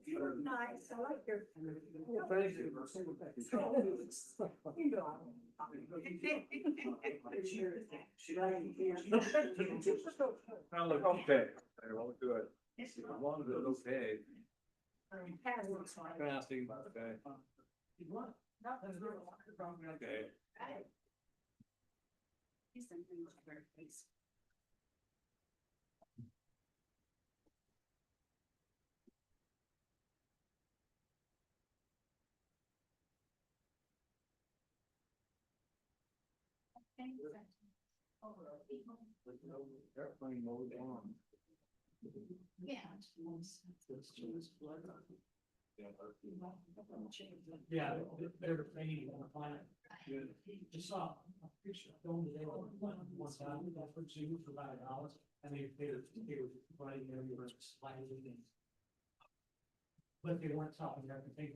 You're nice. I like your. I look okay. I won't do it. As long as it's okay. Fasting, okay. Okay. Airplane mode on. Yeah. Yeah, they're training on the planet. Just saw a picture of them today. One time, for Zoom for $5, and they were running their sliding in. But they weren't talking everything.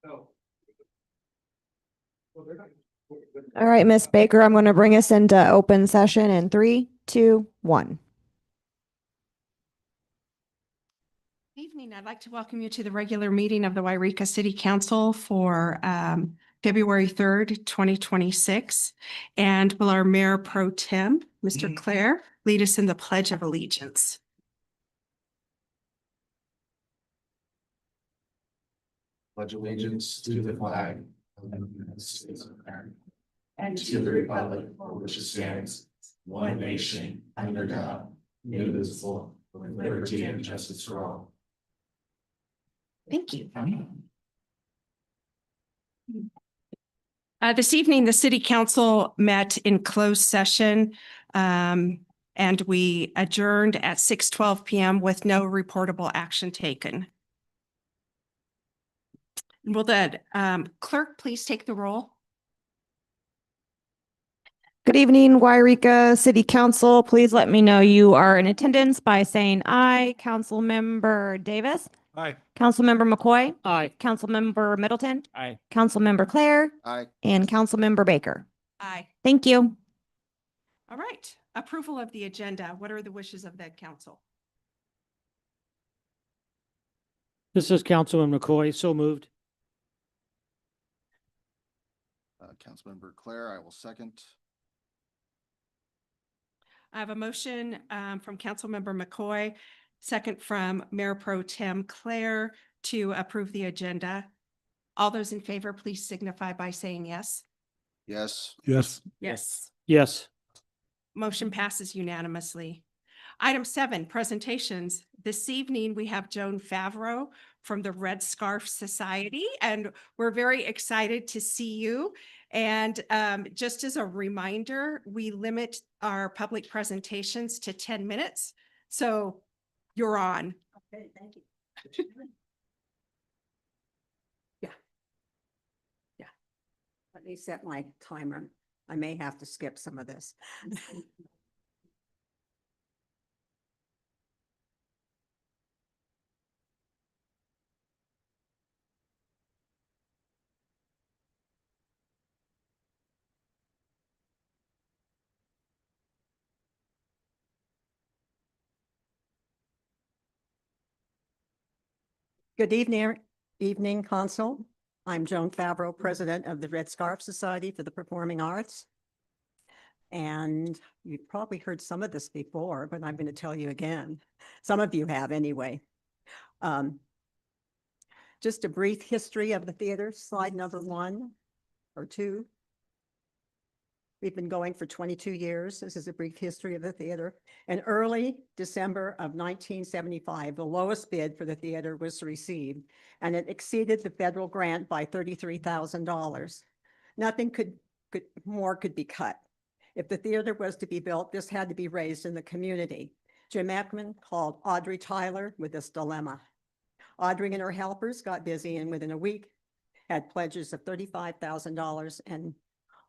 No. All right, Miss Baker, I'm going to bring us into open session in 3, 2, 1. Evening. I'd like to welcome you to the regular meeting of the Wairika City Council for February 3rd, 2026. And will our Mayor Pro Tem, Mr. Clare, lead us in the Pledge of Allegiance? Pledge allegiance to the flag of the United States of America and to the republic for which it stands, one nation, under God, indivisible, with liberty and justice for all. Thank you. This evening, the City Council met in closed session and we adjourned at 6:12 p.m. with no reportable action taken. Will the clerk please take the roll? Good evening, Wairika City Council. Please let me know you are in attendance by saying aye. Councilmember Davis. Hi. Councilmember McCoy. Aye. Councilmember Middleton. Aye. Councilmember Clare. Aye. And Councilmember Baker. Aye. Thank you. All right. Approval of the agenda. What are the wishes of the council? This is Councilman McCoy, so moved. Councilmember Clare, I will second. I have a motion from Councilmember McCoy, second from Mayor Pro Tem Clare to approve the agenda. All those in favor, please signify by saying yes. Yes. Yes. Yes. Yes. Motion passes unanimously. Item 7, presentations. This evening, we have Joan Favreau from the Red Scarf Society, and we're very excited to see you. And just as a reminder, we limit our public presentations to 10 minutes. So you're on. Okay, thank you. Yeah. Let me set my timer. I may have to skip some of this. Good evening, Council. I'm Joan Favreau, President of the Red Scarf Society for the Performing Arts. And you've probably heard some of this before, but I'm going to tell you again. Some of you have anyway. Just a brief history of the theater, slide number 1 or 2. We've been going for 22 years. This is a brief history of the theater. In early December of 1975, the lowest bid for the theater was received, and it exceeded the federal grant by $33,000. Nothing more could be cut. If the theater was to be built, this had to be raised in the community. Jim Ekman called Audrey Tyler with this dilemma. Audrey and her helpers got busy, and within a week had pledges of $35,000, and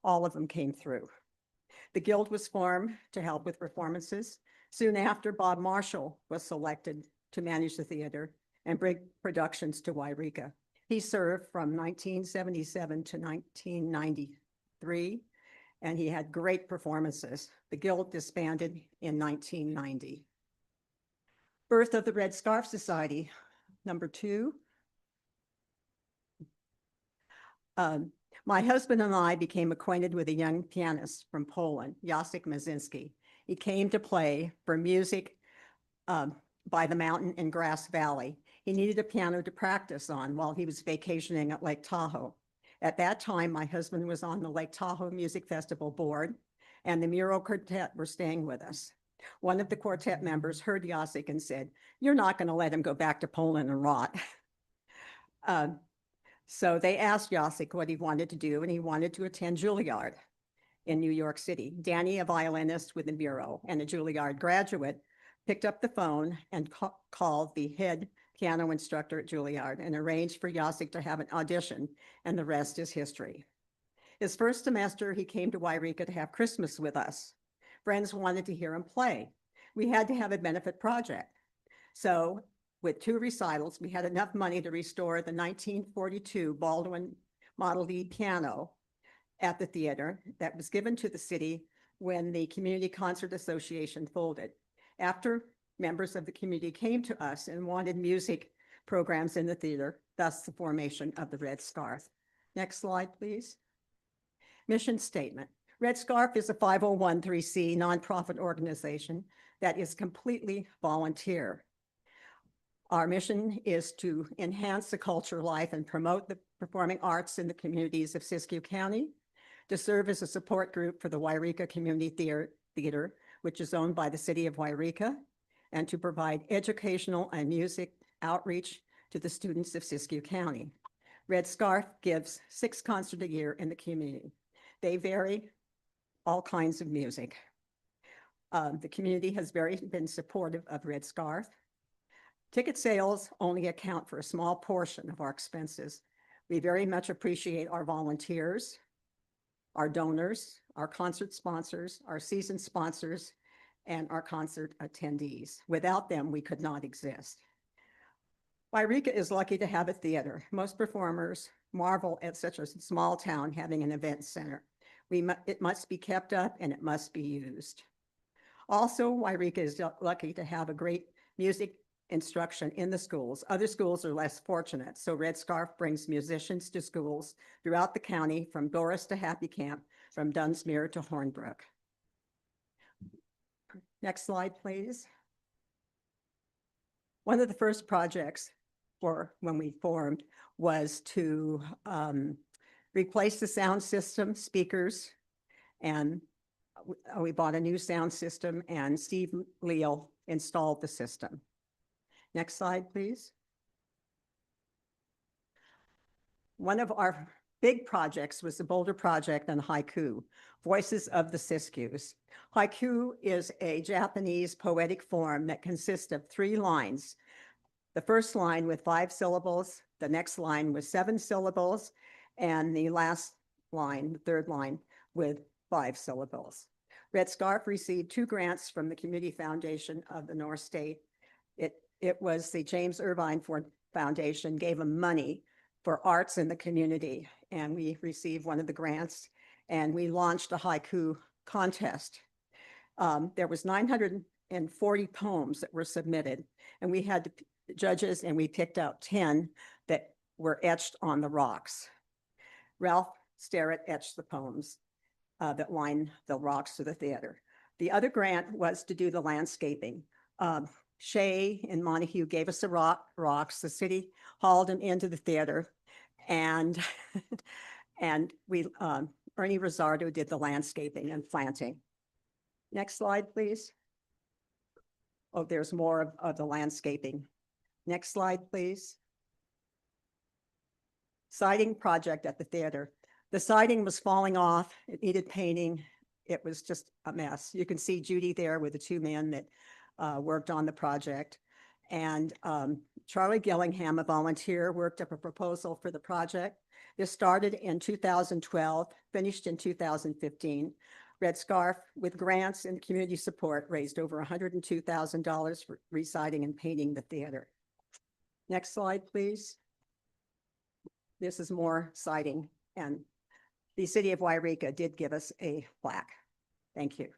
all of them came through. The Guild was formed to help with performances. Soon after, Bob Marshall was selected to manage the theater and bring productions to Wairika. He served from 1977 to 1993, and he had great performances. The Guild disbanded in 1990. Birth of the Red Scarf Society, number 2. My husband and I became acquainted with a young pianist from Poland, Jacek Mazinski. He came to play for music by the mountain in Grass Valley. He needed a piano to practice on while he was vacationing at Lake Tahoe. At that time, my husband was on the Lake Tahoe Music Festival board, and the Mural Quartet were staying with us. One of the quartet members heard Jacek and said, "You're not going to let him go back to Poland and rot." So they asked Jacek what he wanted to do, and he wanted to attend Juilliard in New York City. Danny, a violinist with the Bureau and a Juilliard graduate, picked up the phone and called the head piano instructor at Juilliard and arranged for Jacek to have an audition, and the rest is history. His first semester, he came to Wairika to have Christmas with us. Friends wanted to hear him play. We had to have a benefit project. So with 2 recitals, we had enough money to restore the 1942 Baldwin Model E piano at the theater that was given to the city when the Community Concert Association folded. After members of the community came to us and wanted music programs in the theater, thus the formation of the Red Scarf. Next slide, please. Mission statement. Red Scarf is a 501(c) nonprofit organization that is completely volunteer. Our mission is to enhance the culture, life, and promote the performing arts in the communities of Siskiyou County, to serve as a support group for the Wairika Community Theater, which is owned by the city of Wairika, and to provide educational and music outreach to the students of Siskiyou County. Red Scarf gives 6 concerts a year in the community. They vary all kinds of music. The community has been supportive of Red Scarf. Ticket sales only account for a small portion of our expenses. We very much appreciate our volunteers, our donors, our concert sponsors, our season sponsors, and our concert attendees. Without them, we could not exist. Wairika is lucky to have a theater. Most performers marvel at such a small town having an event center. It must be kept up and it must be used. Also, Wairika is lucky to have a great music instruction in the schools. Other schools are less fortunate, so Red Scarf brings musicians to schools throughout the county, from Doris to Happy Camp, from Dunsmuir to Hornbrook. Next slide, please. One of the first projects when we formed was to replace the sound system, speakers, and we bought a new sound system, and Steve Leal installed the system. Next slide, please. One of our big projects was the Boulder Project on haiku, Voices of the Siskiyous. Haiku is a Japanese poetic form that consists of 3 lines. The first line with 5 syllables, the next line with 7 syllables, and the last line, the third line, with 5 syllables. Red Scarf received 2 grants from the Community Foundation of the North State. It was the James Irvine Foundation gave them money for arts in the community, and we received one of the grants, and we launched a haiku contest. There was 940 poems that were submitted, and we had judges, and we picked out 10 that were etched on the rocks. Ralph Sterrett etched the poems that line the rocks to the theater. The other grant was to do the landscaping. Shay and Montague gave us the rocks. The city hauled them into the theater, and we Ernie Rosardo did the landscaping and planting. Next slide, please. Oh, there's more of the landscaping. Next slide, please. Siding project at the theater. The siding was falling off. It needed painting. It was just a mess. You can see Judy there with the 2 men that worked on the project. And Charlie Gillingham, a volunteer, worked up a proposal for the project. This started in 2012, finished in 2015. Red Scarf, with grants and community support, raised over $102,000 for residing and painting the theater. Next slide, please. This is more siding and the city of Wairika did give us a plaque. Thank you.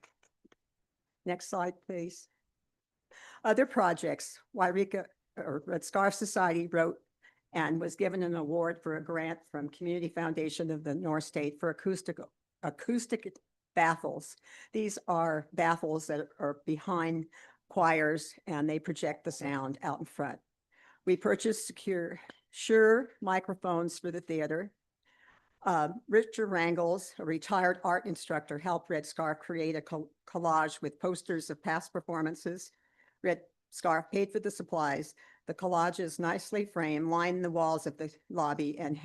Next slide, please. Other projects, Wairika or Red Scarf Society wrote and was given an award for a grant from Community Foundation of the North State for acoustic baffles. These are baffles that are behind choirs and they project the sound out in front. We purchased Shure microphones for the theater. Richard Rangels, a retired art instructor, helped Red Scarf create a collage with posters of past performances. Red Scarf paid for the supplies. The collage is nicely framed, line the walls of the lobby and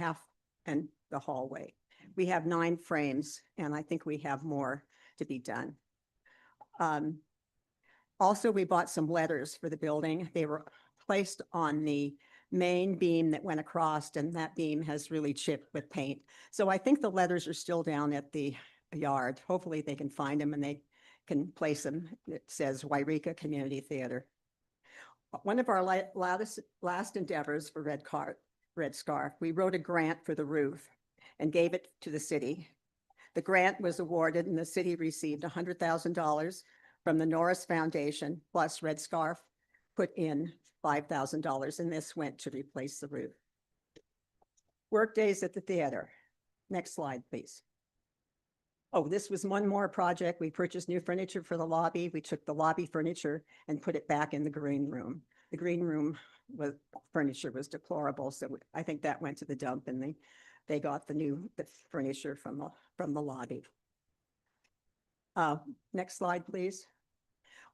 the hallway. We have 9 frames, and I think we have more to be done. Also, we bought some letters for the building. They were placed on the main beam that went across, and that beam has really chipped with paint. So I think the letters are still down at the yard. Hopefully they can find them and they can place them. It says Wairika Community Theater. One of our last endeavors for Red Scarf, we wrote a grant for the roof and gave it to the city. The grant was awarded and the city received $100,000 from the Norris Foundation, plus Red Scarf put in $5,000, and this went to replace the roof. Work days at the theater. Next slide, please. Oh, this was one more project. We purchased new furniture for the lobby. We took the lobby furniture and put it back in the green room. The green room furniture was deplorable, so I think that went to the dump, and they got the furniture from the lobby. Next slide, please.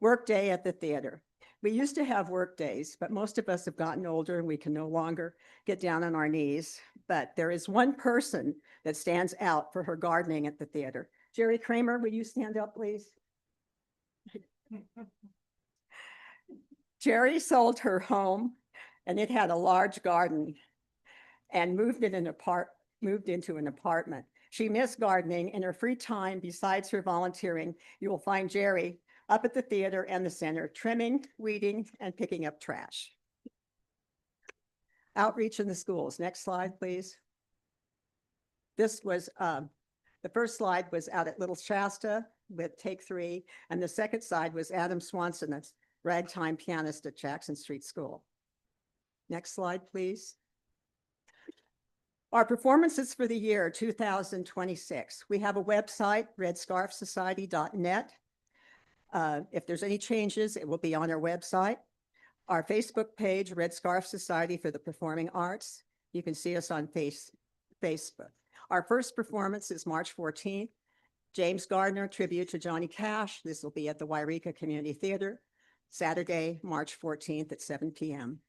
Work day at the theater. We used to have work days, but most of us have gotten older and we can no longer get down on our knees. But there is one person that stands out for her gardening at the theater. Jerry Kramer, will you stand up, please? Jerry sold her home and it had a large garden and moved into an apartment. She missed gardening. In her free time, besides her volunteering, you will find Jerry up at the theater and the center, trimming, weeding, and picking up trash. Outreach in the schools. Next slide, please. This was, the first slide was out at Little Shasta with Take 3, and the second slide was Adam Swanson, a ragtime pianist at Jackson Street School. Next slide, please. Our performances for the year 2026. We have a website, redscarfsociety.net. If there's any changes, it will be on our website. Our Facebook page, Red Scarf Society for the Performing Arts. You can see us on Facebook. Our first performance is March 14th. James Gardner, tribute to Johnny Cash. This will be at the Wairika Community Theater, Saturday, March 14th at 7 p.m.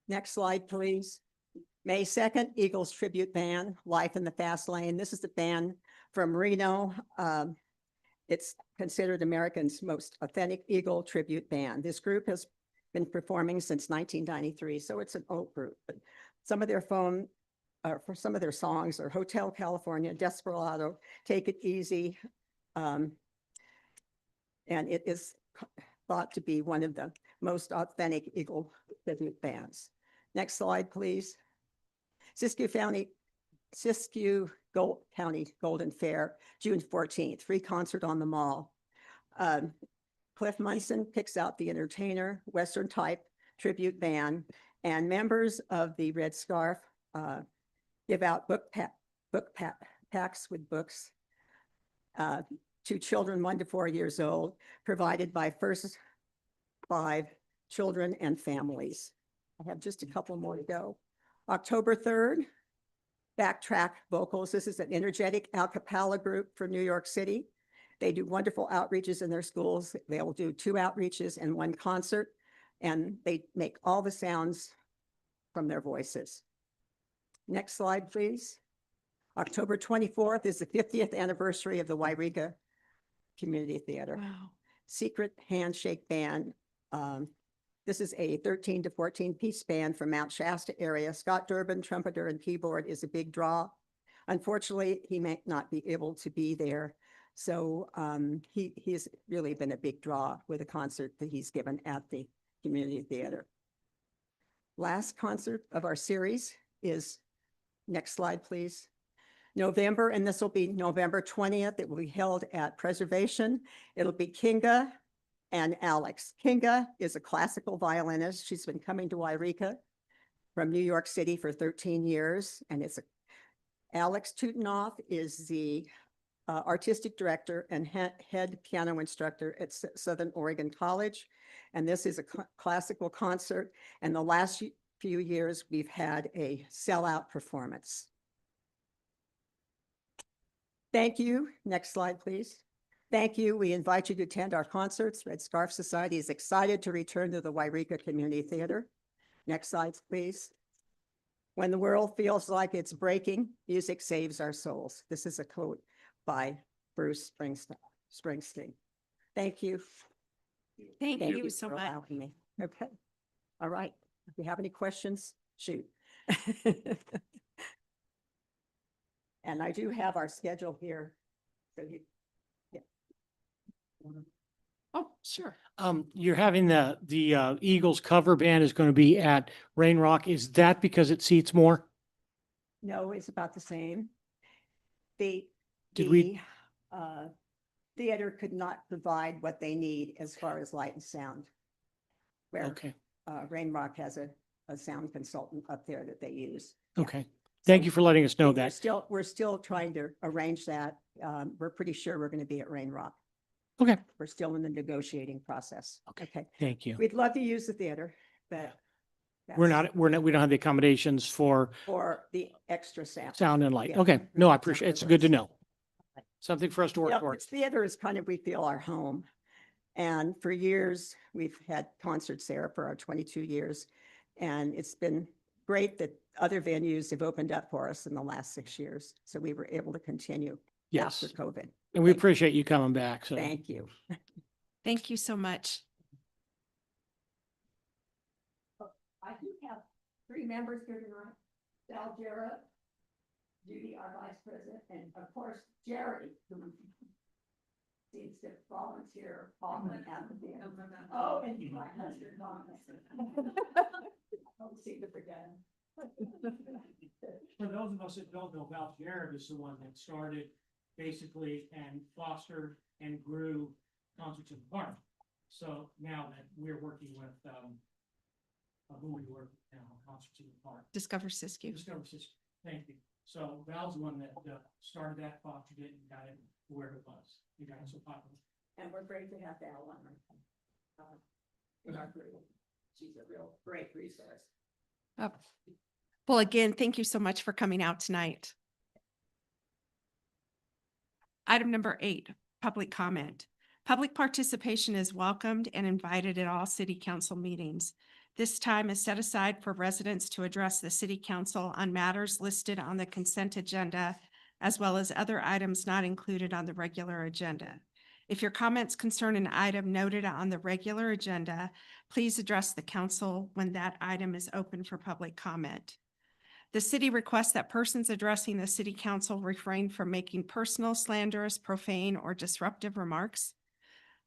Next slide, please. May 2nd, Eagles Tribute Band, Life in the Fast Lane. This is the band from Reno. It's considered America's most authentic Eagle tribute band. This group has been performing since 1993, so it's an old group. But some of their for some of their songs are Hotel California, Desperado, Take It Easy, and it is thought to be one of the most authentic Eagle tribute bands. Next slide, please. Siskiyou County Golden Fair, June 14th, free concert on the mall. Cliff Munson picks out the entertainer, Western type tribute band, and members of the Red Scarf give out book packs with books to children 1 to 4 years old, provided by First 5 Children and Families. I have just a couple more to go. October 3rd, Backtrack Vocals. This is an energetic a cappella group from New York City. They do wonderful outreaches in their schools. They will do 2 outreaches and 1 concert, and they make all the sounds from their voices. Next slide, please. October 24th is the 50th anniversary of the Wairika Community Theater. Wow. Secret Handshake Band. This is a 13 to 14 piece band from Mount Shasta area. Scott Durbin, trumpeter and keyboard, is a big draw. Unfortunately, he may not be able to be there. So he's really been a big draw with a concert that he's given at the community theater. Last concert of our series is, next slide, please. November, and this will be November 20th. It will be held at Preservation. It'll be Kinga and Alex. Kinga is a classical violinist. She's been coming to Wairika from New York City for 13 years, and Alex Tutenoff is the artistic director and head piano instructor at Southern Oregon College. And this is a classical concert. And the last few years, we've had a sellout performance. Thank you. Next slide, please. Thank you. We invite you to attend our concerts. Red Scarf Society is excited to return to the Wairika Community Theater. Next slide, please. When the world feels like it's breaking, music saves our souls. This is a quote by Bruce Springsteen. Thank you. Thank you so for much. allowing me. Okay. All right. If you have any questions, shoot. And I do have our schedule here. So you, Oh, sure. You're having the Eagles cover band is going to be at Rain Rock. Is that because it seats more? no, it's about the same. The, Did we- theater could not provide what they need as far as light and sound. Where Okay, Rain Rock has a sound consultant up there that they use. okay. Thank you for letting us know We're that. we're still trying to arrange that. We're pretty sure we're going to be at Rain Rock. Okay, We're still in the negotiating process. Okay. thank you. We'd love to use the theater, but We that's don't have the accommodations for for the extra sound. sound and light. Yeah. Okay, no, I appreciate it. It's good to know. Something for us to work Yep, towards. theater is kind of, we feel, our home. And for years, we've had concerts there for our 22 years. And it's been great that other venues have opened up for us in the last 6 years. So we were able to continue Yes, after COVID. and we Thank you. appreciate you coming back. So Thank you. Thank you so much. I do have 3 members here tonight. Sal Jarrett, Judy, our vice president, and of course, Jerry, who seems to volunteer often at the theater. Oh, and my husband, Thomas. Don't seem to forget him. For those of us that don't know, Val Jared is the one that started basically and fostered and grew Concerts in the Park. So now that we're working with, who we work with now, Concerts in the Park. Discover Siskiyou. Discover System, thank you. So Val's the one that started that, fostered it, and got it to where it was. You got it so popular. And we're great to have Val on in our group. She's a real great resource. Oh. Well, again, thank you so much for coming out tonight. Item number 8, public comment. Public participation is welcomed and invited at all city council meetings. This time is set aside for residents to address the city council on matters listed on the consent agenda, as well as other items not included on the regular agenda. If your comments concern an item noted on the regular agenda, please address the council when that item is open for public comment. The city requests that persons addressing the city council refrain from making personal, slanderous, profane, or disruptive remarks.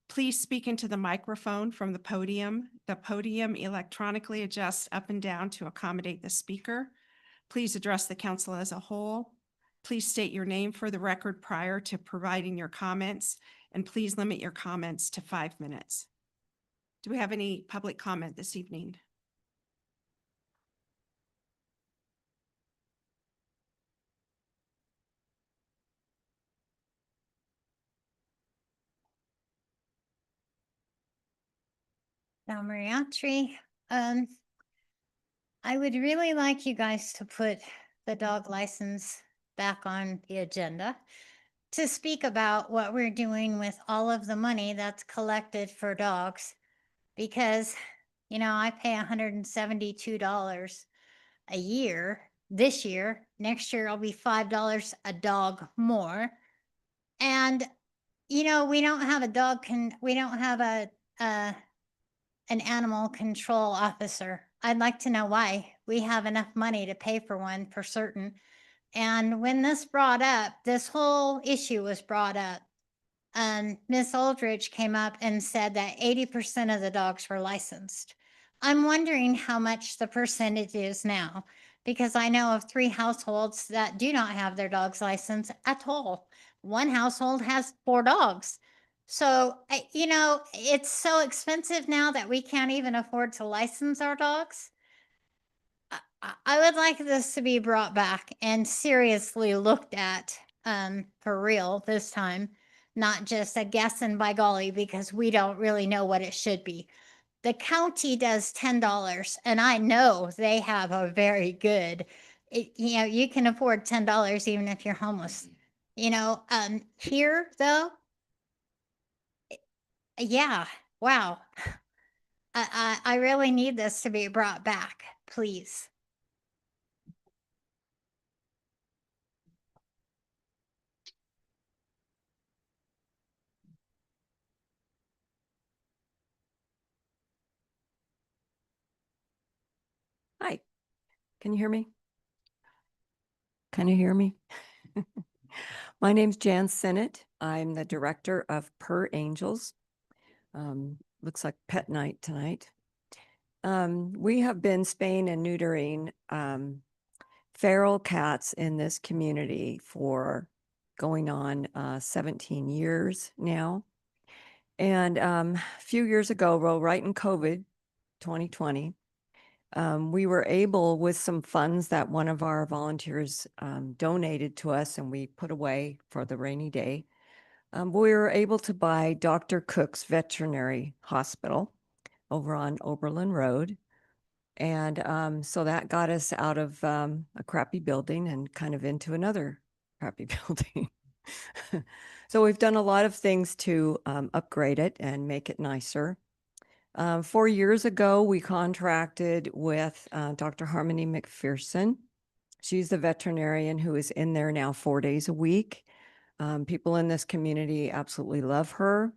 Please speak into the microphone from the podium. The podium electronically adjusts up and down to accommodate the speaker. Please address the council as a whole. Please state your name for the record prior to providing your comments, and please limit your comments to 5 minutes. Do we have any public comment this evening? Mariatri. I would really like you guys to put the dog license back on the agenda to speak about what we're doing with all of the money that's collected for dogs. Because, you know, I pay $172 a year this year. Next year, I'll be $5 a dog more. And, you know, we don't have we don't have an animal control officer. I'd like to know why. We have enough money to pay for one for certain. And when this whole issue was brought up, Miss Aldridge came up and said that 80% of the dogs were licensed. I'm wondering how much the percentage is now. because I know of 3 households that do not have their dog's license at all. One household has 4 dogs. So, it's so expensive now that we can't even afford to license our dogs. I would like this to be brought back and seriously looked at, for real this time, not just a guess and by golly, because we don't really know what it should be. The county does $10, and I know they have a very good, you can afford $10 even if you're homeless. Here though, yeah, wow. I really need this to be brought back, please. Hi, can you hear me? Can you hear me? My name's Jan Sinnott. I'm the director of Per Angels. Looks like pet night tonight. We have been spaying and neutering feral cats in this community for going on 17 years now. And a few years ago, right in COVID 2020, we were able, with some funds that one of our volunteers donated to us and we put away for the rainy day, we were able to buy Dr. Cook's Veterinary Hospital over on Oberlin Road. And so that got us out of a crappy building and kind of into another crappy building. So we've done a lot of things to upgrade it and make it nicer. 4 years ago, we contracted with Dr. Harmony McPherson. She's the veterinarian who is in there now 4 days a week. People in this community absolutely love her,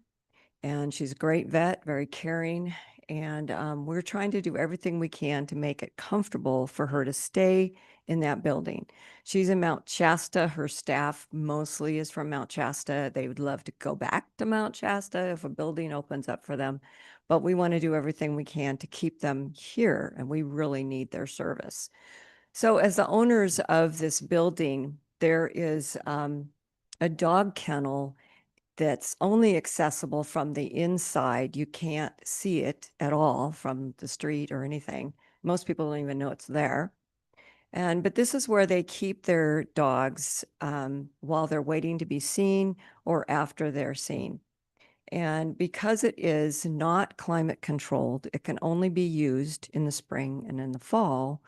and she's a great vet, very caring. And we're trying to do everything we can to make it comfortable for her to stay in that building. She's in Mount Shasta. Her staff mostly is from Mount Shasta. They would love to go back to Mount Shasta if a building opens up for them. But we want to do everything we can to keep them here, and we really need their service. So as the owners of this building, there is a dog kennel that's only accessible from the inside. You can't see it at all from the street or anything. Most people don't even know it's there. But this is where they keep their dogs while they're waiting to be seen or after they're seen. And because it is not climate controlled, it can only be used in the spring and in the fall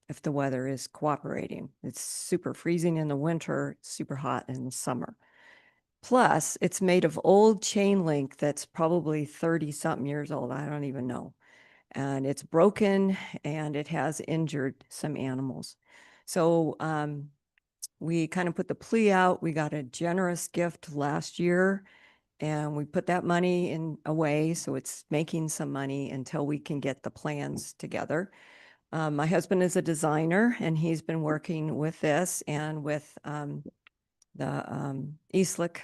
if the weather is cooperating. It's super freezing in the winter, super hot in the summer. Plus, it's made of old chain link that's probably 30 something years old. I don't even know. And it's broken and it has injured some animals. So we kind of put the plea out. We got a generous gift last year and we put that money in away. So it's making some money until we can get the plans together. My husband is a designer and he's been working with this and with the Eastlick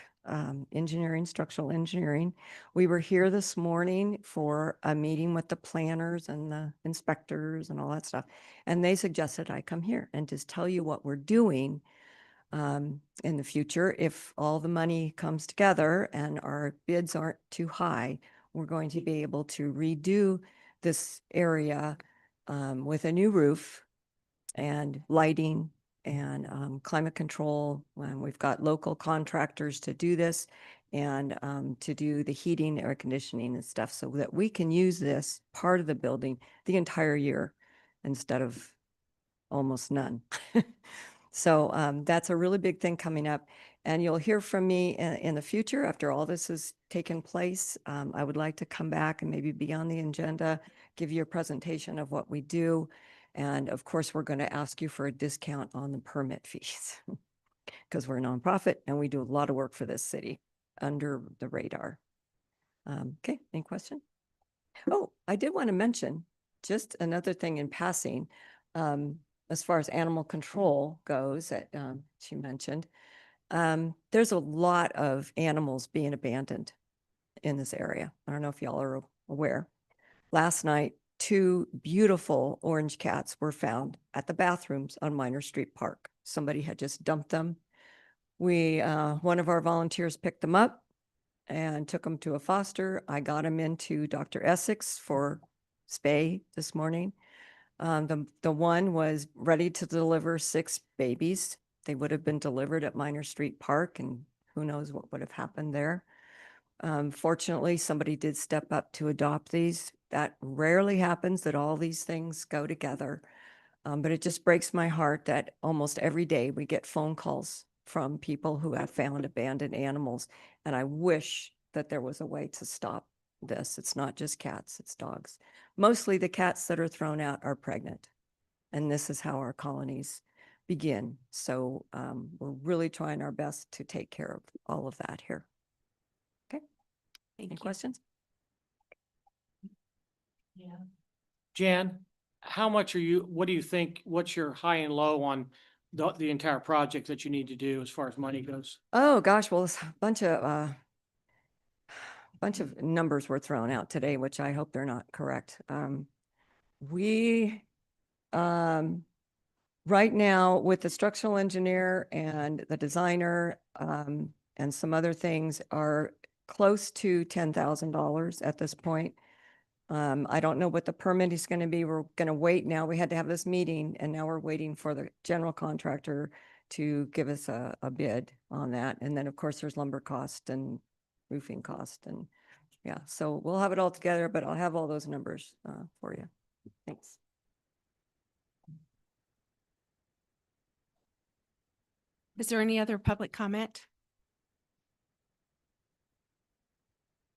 engineering, structural engineering. We were here this morning for a meeting with the planners and the inspectors and all that stuff. And they suggested I come here and just tell you what we're doing in the future. If all the money comes together and our bids aren't too high, we're going to be able to redo this area with a new roof and lighting and climate control. And we've got local contractors to do this and to do the heating, air conditioning and stuff so that we can use this part of the building the entire year instead of almost none. So that's a really big thing coming up. And you'll hear from me in the future after all this has taken place. I would like to come back and maybe be on the agenda, give you a presentation of what we do. And of course, we're going to ask you for a discount on the permit fees because we're a nonprofit and we do a lot of work for this city under the radar. Okay, any question? Oh, I did want to mention just another thing in passing. As far as animal control goes that she mentioned, there's a lot of animals being abandoned in this area. I don't know if y'all are aware. Last night, 2 beautiful orange cats were found at the bathrooms on Minor Street Park. Somebody had just dumped them. One of our volunteers picked them up and took them to a foster. I got them into Dr. Essex for spay this morning. The one was ready to deliver 6 babies. They would have been delivered at Minor Street Park, and who knows what would have happened there. Fortunately, somebody did step up to adopt these. That rarely happens, that all these things go together. But it just breaks my heart that almost every day we get phone calls from people who have found abandoned animals. And I wish that there was a way to stop this. It's not just cats, it's dogs. Mostly the cats that are thrown out are pregnant. And this is how our colonies begin. So we're really trying our best to take care of all of that here. Okay, Thank any you. questions? Jan, how much what do you think, what's your high and low on the entire project that you need to do as far as money goes? Oh, gosh, well, it's a bunch of numbers were thrown out today, which I hope they're not correct. We, right now with the structural engineer and the designer, and some other things are close to $10,000 at this point. I don't know what the permit is going to be. We're going to wait now. We had to have this meeting and now we're waiting for the general contractor to give us a bid on that. And then of course there's lumber cost and roofing cost and yeah, so we'll have it all together, but I'll have all those numbers for you. Thanks. Is there any other public comment?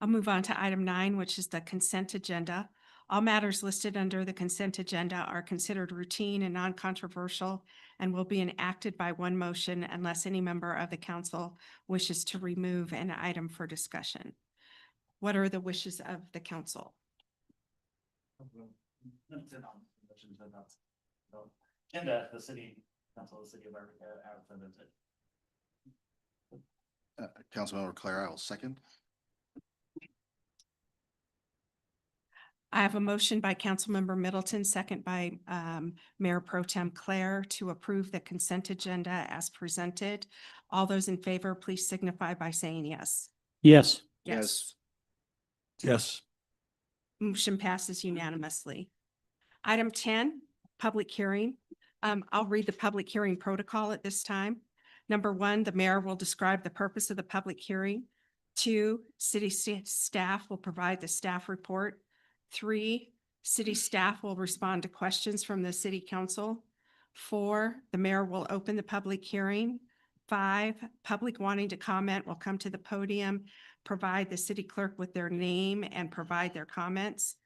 I'll move on to item 9, which is the consent agenda. All matters listed under the consent agenda are considered routine and non-controversial and will be enacted by one motion unless any member of the council wishes to remove an item for discussion. What are the wishes of the council? And the city council, the city of Arlington. Councilmember Claire, I will second. I have a motion by Councilmember Middleton, second by Mayor Pro Tem Claire to approve the consent agenda as presented. All those in favor, please signify by saying yes. Yes. Yes. Yes. Motion passes unanimously. Item 10, public hearing. I'll read the public hearing protocol at this time. Number 1, the mayor will describe the purpose of the public hearing. 2, city staff will provide the staff report. 3, city staff will respond to questions from the city council. 4, the mayor will open the public hearing. 5, public wanting to comment will come to the podium, provide the city clerk with their name and provide their comments.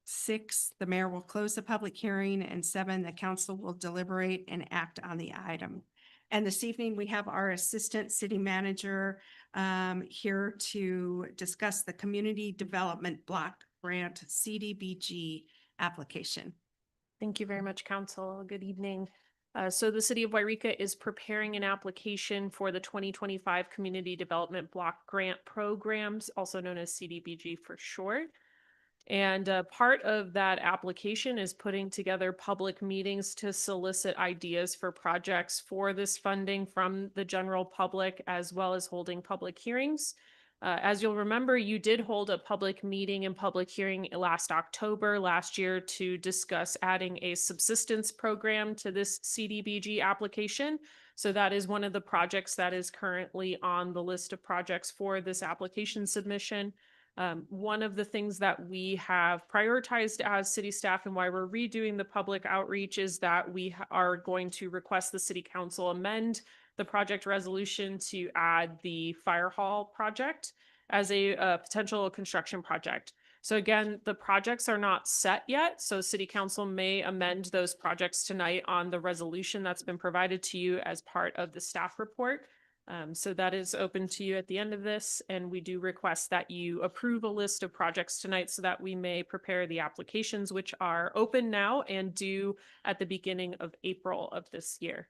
6, the mayor will close the public hearing, and 7, the council will deliberate and act on the item. And this evening, we have our assistant city manager here to discuss the Community Development Block Grant CDBG application. Thank you very much, Council. Good evening. So the City of Wairika is preparing an application for the 2025 Community Development Block Grant Programs, also known as CDBG for short. And part of that application is putting together public meetings to solicit ideas for projects for this funding from the general public, as well as holding public hearings. As you'll remember, you did hold a public meeting and public hearing last year to discuss adding a subsistence program to this CDBG application. So that is one of the projects that is currently on the list of projects for this application submission. One of the things that we have prioritized as city staff and why we're redoing the public outreach is that we are going to request the city council amend the project resolution to add the fire hall project as a potential construction project. So again, the projects are not set yet. So city council may amend those projects tonight on the resolution that's been provided to you as part of the staff report. So that is open to you at the end of this, and we do request that you approve a list of projects tonight so that we may prepare the applications, which are open now and due at the beginning of April of this year.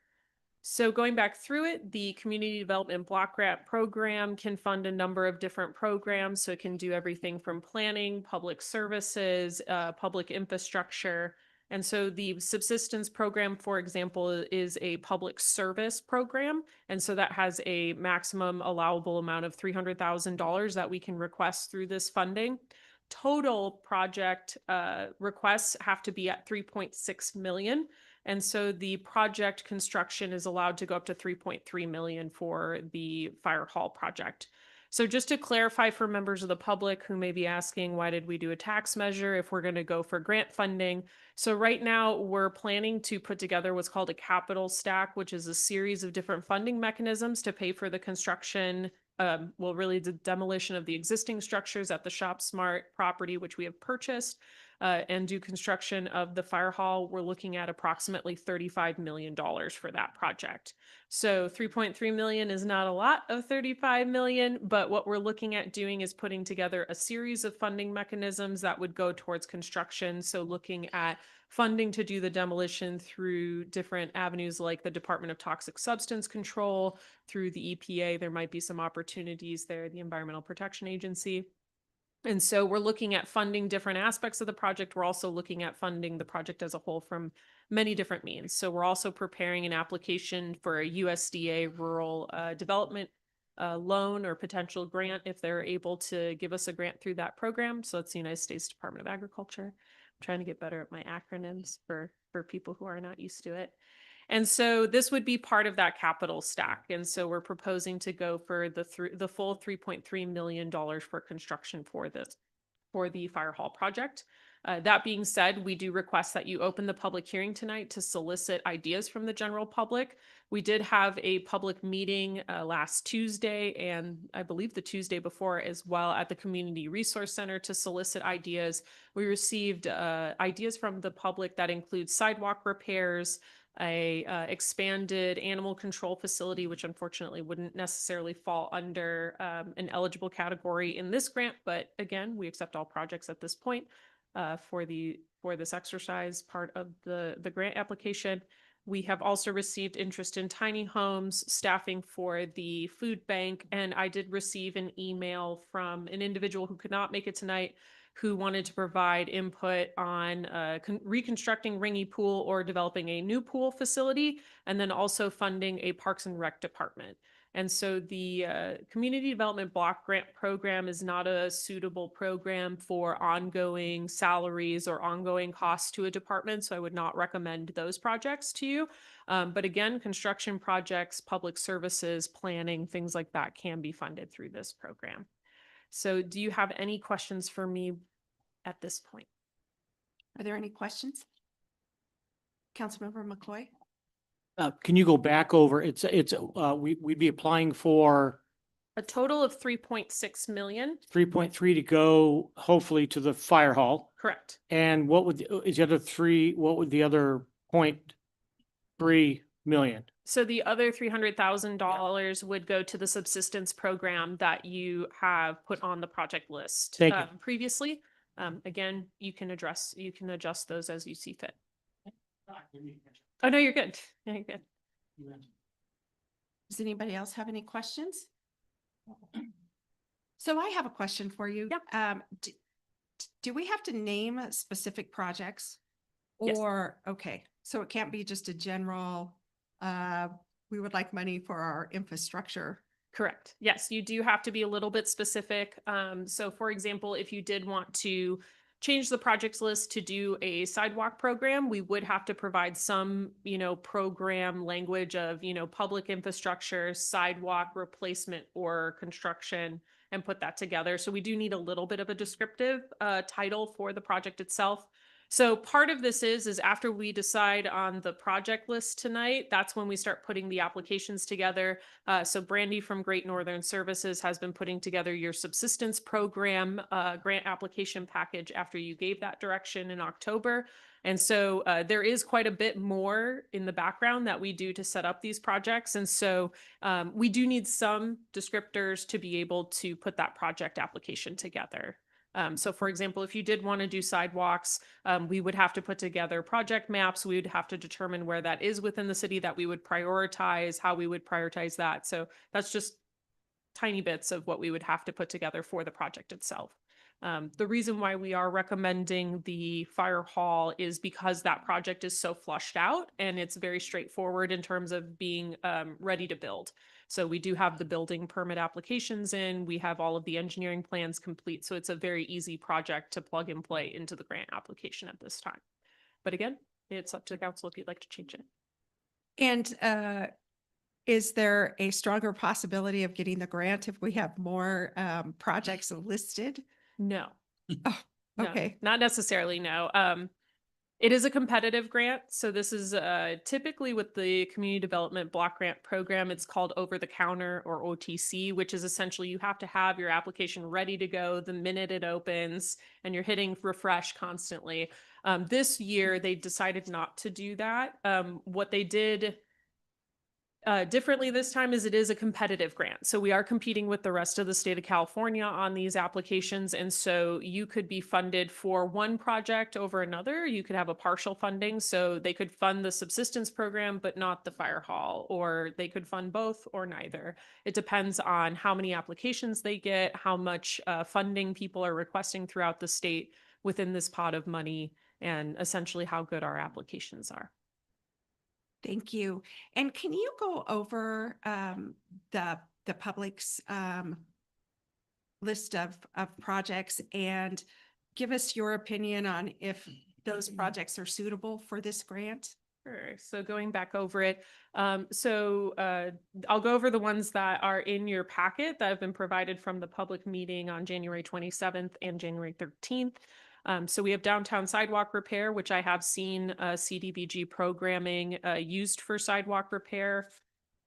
So going back through it, the Community Development Block Grant Program can fund a number of different programs. So it can do everything from planning, public services, public infrastructure. And so the subsistence program, for example, is a public service program. And so that has a maximum allowable amount of $300,000 that we can request through this funding. Total project requests have to be at 3.6 million. And so the project construction is allowed to go up to 3.3 million for the fire hall project. So just to clarify for members of the public who may be asking, why did we do a tax measure if we're going to go for grant funding? So right now we're planning to put together what's called a capital stack, which is a series of different funding mechanisms to pay for the construction, really the demolition of the existing structures at the Shop Smart property, which we have purchased, and do construction of the fire hall. We're looking at approximately $35 million for that project. So 3.3 million is not a lot of 35 million, but what we're looking at doing is putting together a series of funding mechanisms that would go towards construction. So looking at funding to do the demolition through different avenues like the Department of Toxic Substance Control, through the EPA, there might be some opportunities there, the Environmental Protection Agency. And so we're looking at funding different aspects of the project. We're also looking at funding the project as a whole from many different means. So we're also preparing an application for a USDA rural development loan or potential grant if they're able to give us a grant through that program. So it's the United States Department of Agriculture. I'm trying to get better at my acronyms for people who are not used to it. And so this would be part of that capital stack. And so we're proposing to go for the full $3.3 million for construction for the fire hall project. That being said, we do request that you open the public hearing tonight to solicit ideas from the general public. We did have a public meeting last Tuesday, and I believe the Tuesday before as well, at the Community Resource Center to solicit ideas. We received ideas from the public that include sidewalk repairs, a expanded animal control facility, which unfortunately wouldn't necessarily fall under an eligible category in this grant. But again, we accept all projects at this point for this exercise part of the grant application. We have also received interest in tiny homes, staffing for the food bank, and I did receive an email from an individual who could not make it tonight, who wanted to provide input on reconstructing Ringy Pool or developing a new pool facility, and then also funding a Parks and Rec department. And so the Community Development Block Grant Program is not a suitable program for ongoing salaries or ongoing costs to a department, so I would not recommend those projects to you. But again, construction projects, public services, planning, things like that can be funded through this program. So do you have any questions for me at this point? Are there any questions? Councilmember McCoy? Can you go back over, we'd be applying for A total of 3.6 million, 3.3 to go hopefully to the fire hall. correct? And what would, is the other three, what would the other 0.3 million? So the other $300,000 would go to the subsistence program that you have put on the project list Thank you. previously. Again, you can adjust those as you see fit. Oh, no, you're good. No, you're good. Does anybody else have any questions? So I have a question for you. Yep. Do we have to name specific projects? Yes. Or, okay, so it can't be just a general, we would like money for our infrastructure. Correct. Yes, you do have to be a little bit specific. So for example, if you did want to change the projects list to do a sidewalk program, we would have to provide some, program language of, public infrastructure, sidewalk replacement or construction, and put that together. So we do need a little bit of a descriptive title for the project itself. So part of this is after we decide on the project list tonight, that's when we start putting the applications together. So Brandy from Great Northern Services has been putting together your subsistence program grant application package after you gave that direction in October. And so there is quite a bit more in the background that we do to set up these projects. And so we do need some descriptors to be able to put that project application together. So for example, if you did want to do sidewalks, we would have to put together project maps. We would have to determine where that is within the city that we would prioritize, how we would prioritize that. So that's just tiny bits of what we would have to put together for the project itself. The reason why we are recommending the fire hall is because that project is so flushed out and it's very straightforward in terms of being ready to build. So we do have the building permit applications in, we have all of the engineering plans complete. So it's a very easy project to plug and play into the grant application at this time. But again, it's up to the council if you'd like to change it. And is there a stronger possibility of getting the grant if we have more projects listed? No. Oh, No, okay. not necessarily, no. It is a competitive grant. So this is typically with the Community Development Block Grant Program, it's called over the counter or OTC, which is essentially you have to have your application ready to go the minute it opens and you're hitting refresh constantly. This year, they decided not to do that. What they did differently this time is it is a competitive grant. So we are competing with the rest of the state of California on these applications. And so you could be funded for one project over another. You could have a partial funding. So they could fund the subsistence program, but not the fire hall, or they could fund both or neither. It depends on how many applications they get, how much funding people are requesting throughout the state within this pot of money, and essentially how good our applications are. Thank you. And can you go over the public's list of projects and give us your opinion on if those projects are suitable for this grant? Sure. So going back over it, I'll go over the ones that are in your packet that have been provided from the public meeting on January 27th and January 13th. So we have downtown sidewalk repair, which I have seen CDBG programming used for sidewalk repair.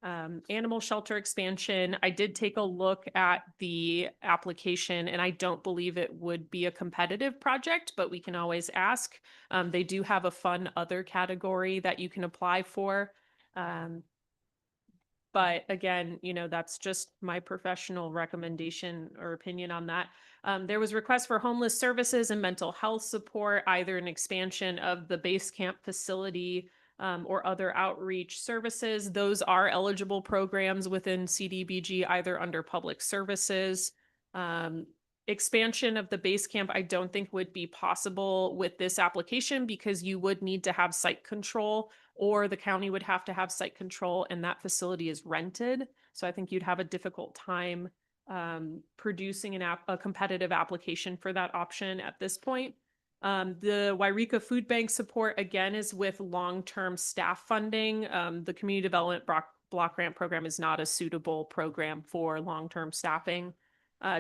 Animal shelter expansion. I did take a look at the application and I don't believe it would be a competitive project, but we can always ask. They do have a fun other category that you can apply for. But again, that's just my professional recommendation or opinion on that. There was requests for homeless services and mental health support, either an expansion of the base camp facility or other outreach services. Those are eligible programs within CDBG, either under public services. Expansion of the base camp, I don't think would be possible with this application because you would need to have site control, or the county would have to have site control and that facility is rented. So I think you'd have a difficult time producing a competitive application for that option at this point. The Wairika Food Bank support, again, is with long-term staff funding. The Community Development Block Grant Program is not a suitable program for long-term staffing.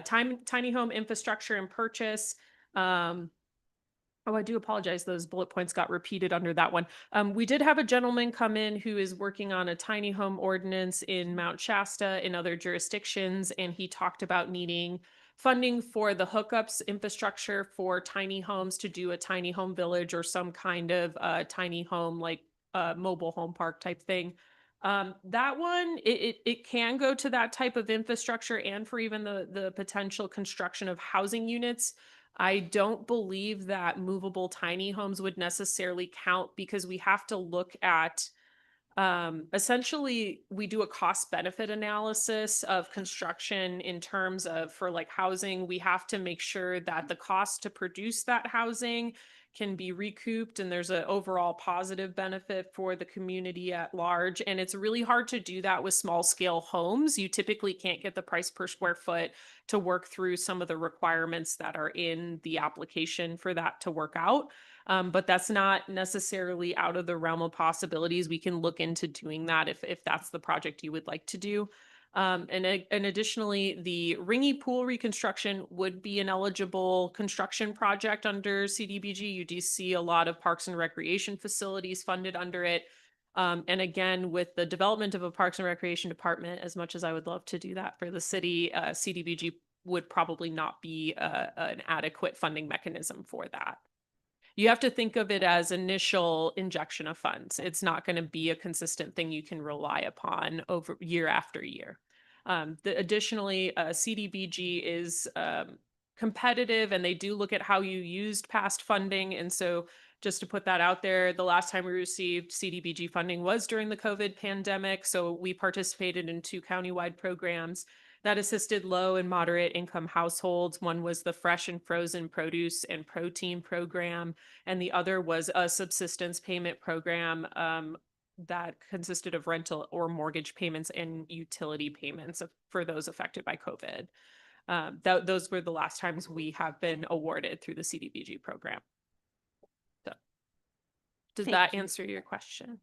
Tiny home infrastructure and purchase. Oh, I do apologize. Those bullet points got repeated under that one. We did have a gentleman come in who is working on a tiny home ordinance in Mount Shasta in other jurisdictions, and he talked about needing funding for the hookups infrastructure for tiny homes to do a tiny home village or some kind of tiny home, like mobile home park type thing. That one, it can go to that type of infrastructure and for even the potential construction of housing units. I don't believe that movable tiny homes would necessarily count because we have to look at essentially we do a cost benefit analysis of construction in terms of for like housing. We have to make sure that the cost to produce that housing can be recouped and there's an overall positive benefit for the community at large. And it's really hard to do that with small scale homes. You typically can't get the price per square foot to work through some of the requirements that are in the application for that to work out. But that's not necessarily out of the realm of possibilities. We can look into doing that if that's the project you would like to do. And additionally, the Ringy Pool reconstruction would be an eligible construction project under CDBG. You do see a lot of parks and recreation facilities funded under it. And again, with the development of a parks and recreation department, as much as I would love to do that for the city, CDBG would probably not be an adequate funding mechanism for that. You have to think of it as initial injection of funds. It's not going to be a consistent thing you can rely upon over year after year. Additionally, CDBG is competitive and they do look at how you used past funding. And so just to put that out there, the last time we received CDBG funding was during the COVID pandemic. So we participated in 2 countywide programs that assisted low and moderate income households. One was the fresh and frozen produce and protein program, and the other was a subsistence payment program that consisted of rental or mortgage payments and utility payments for those affected by COVID. Those were the last times we have been awarded through the CDBG program. So, does that answer your question?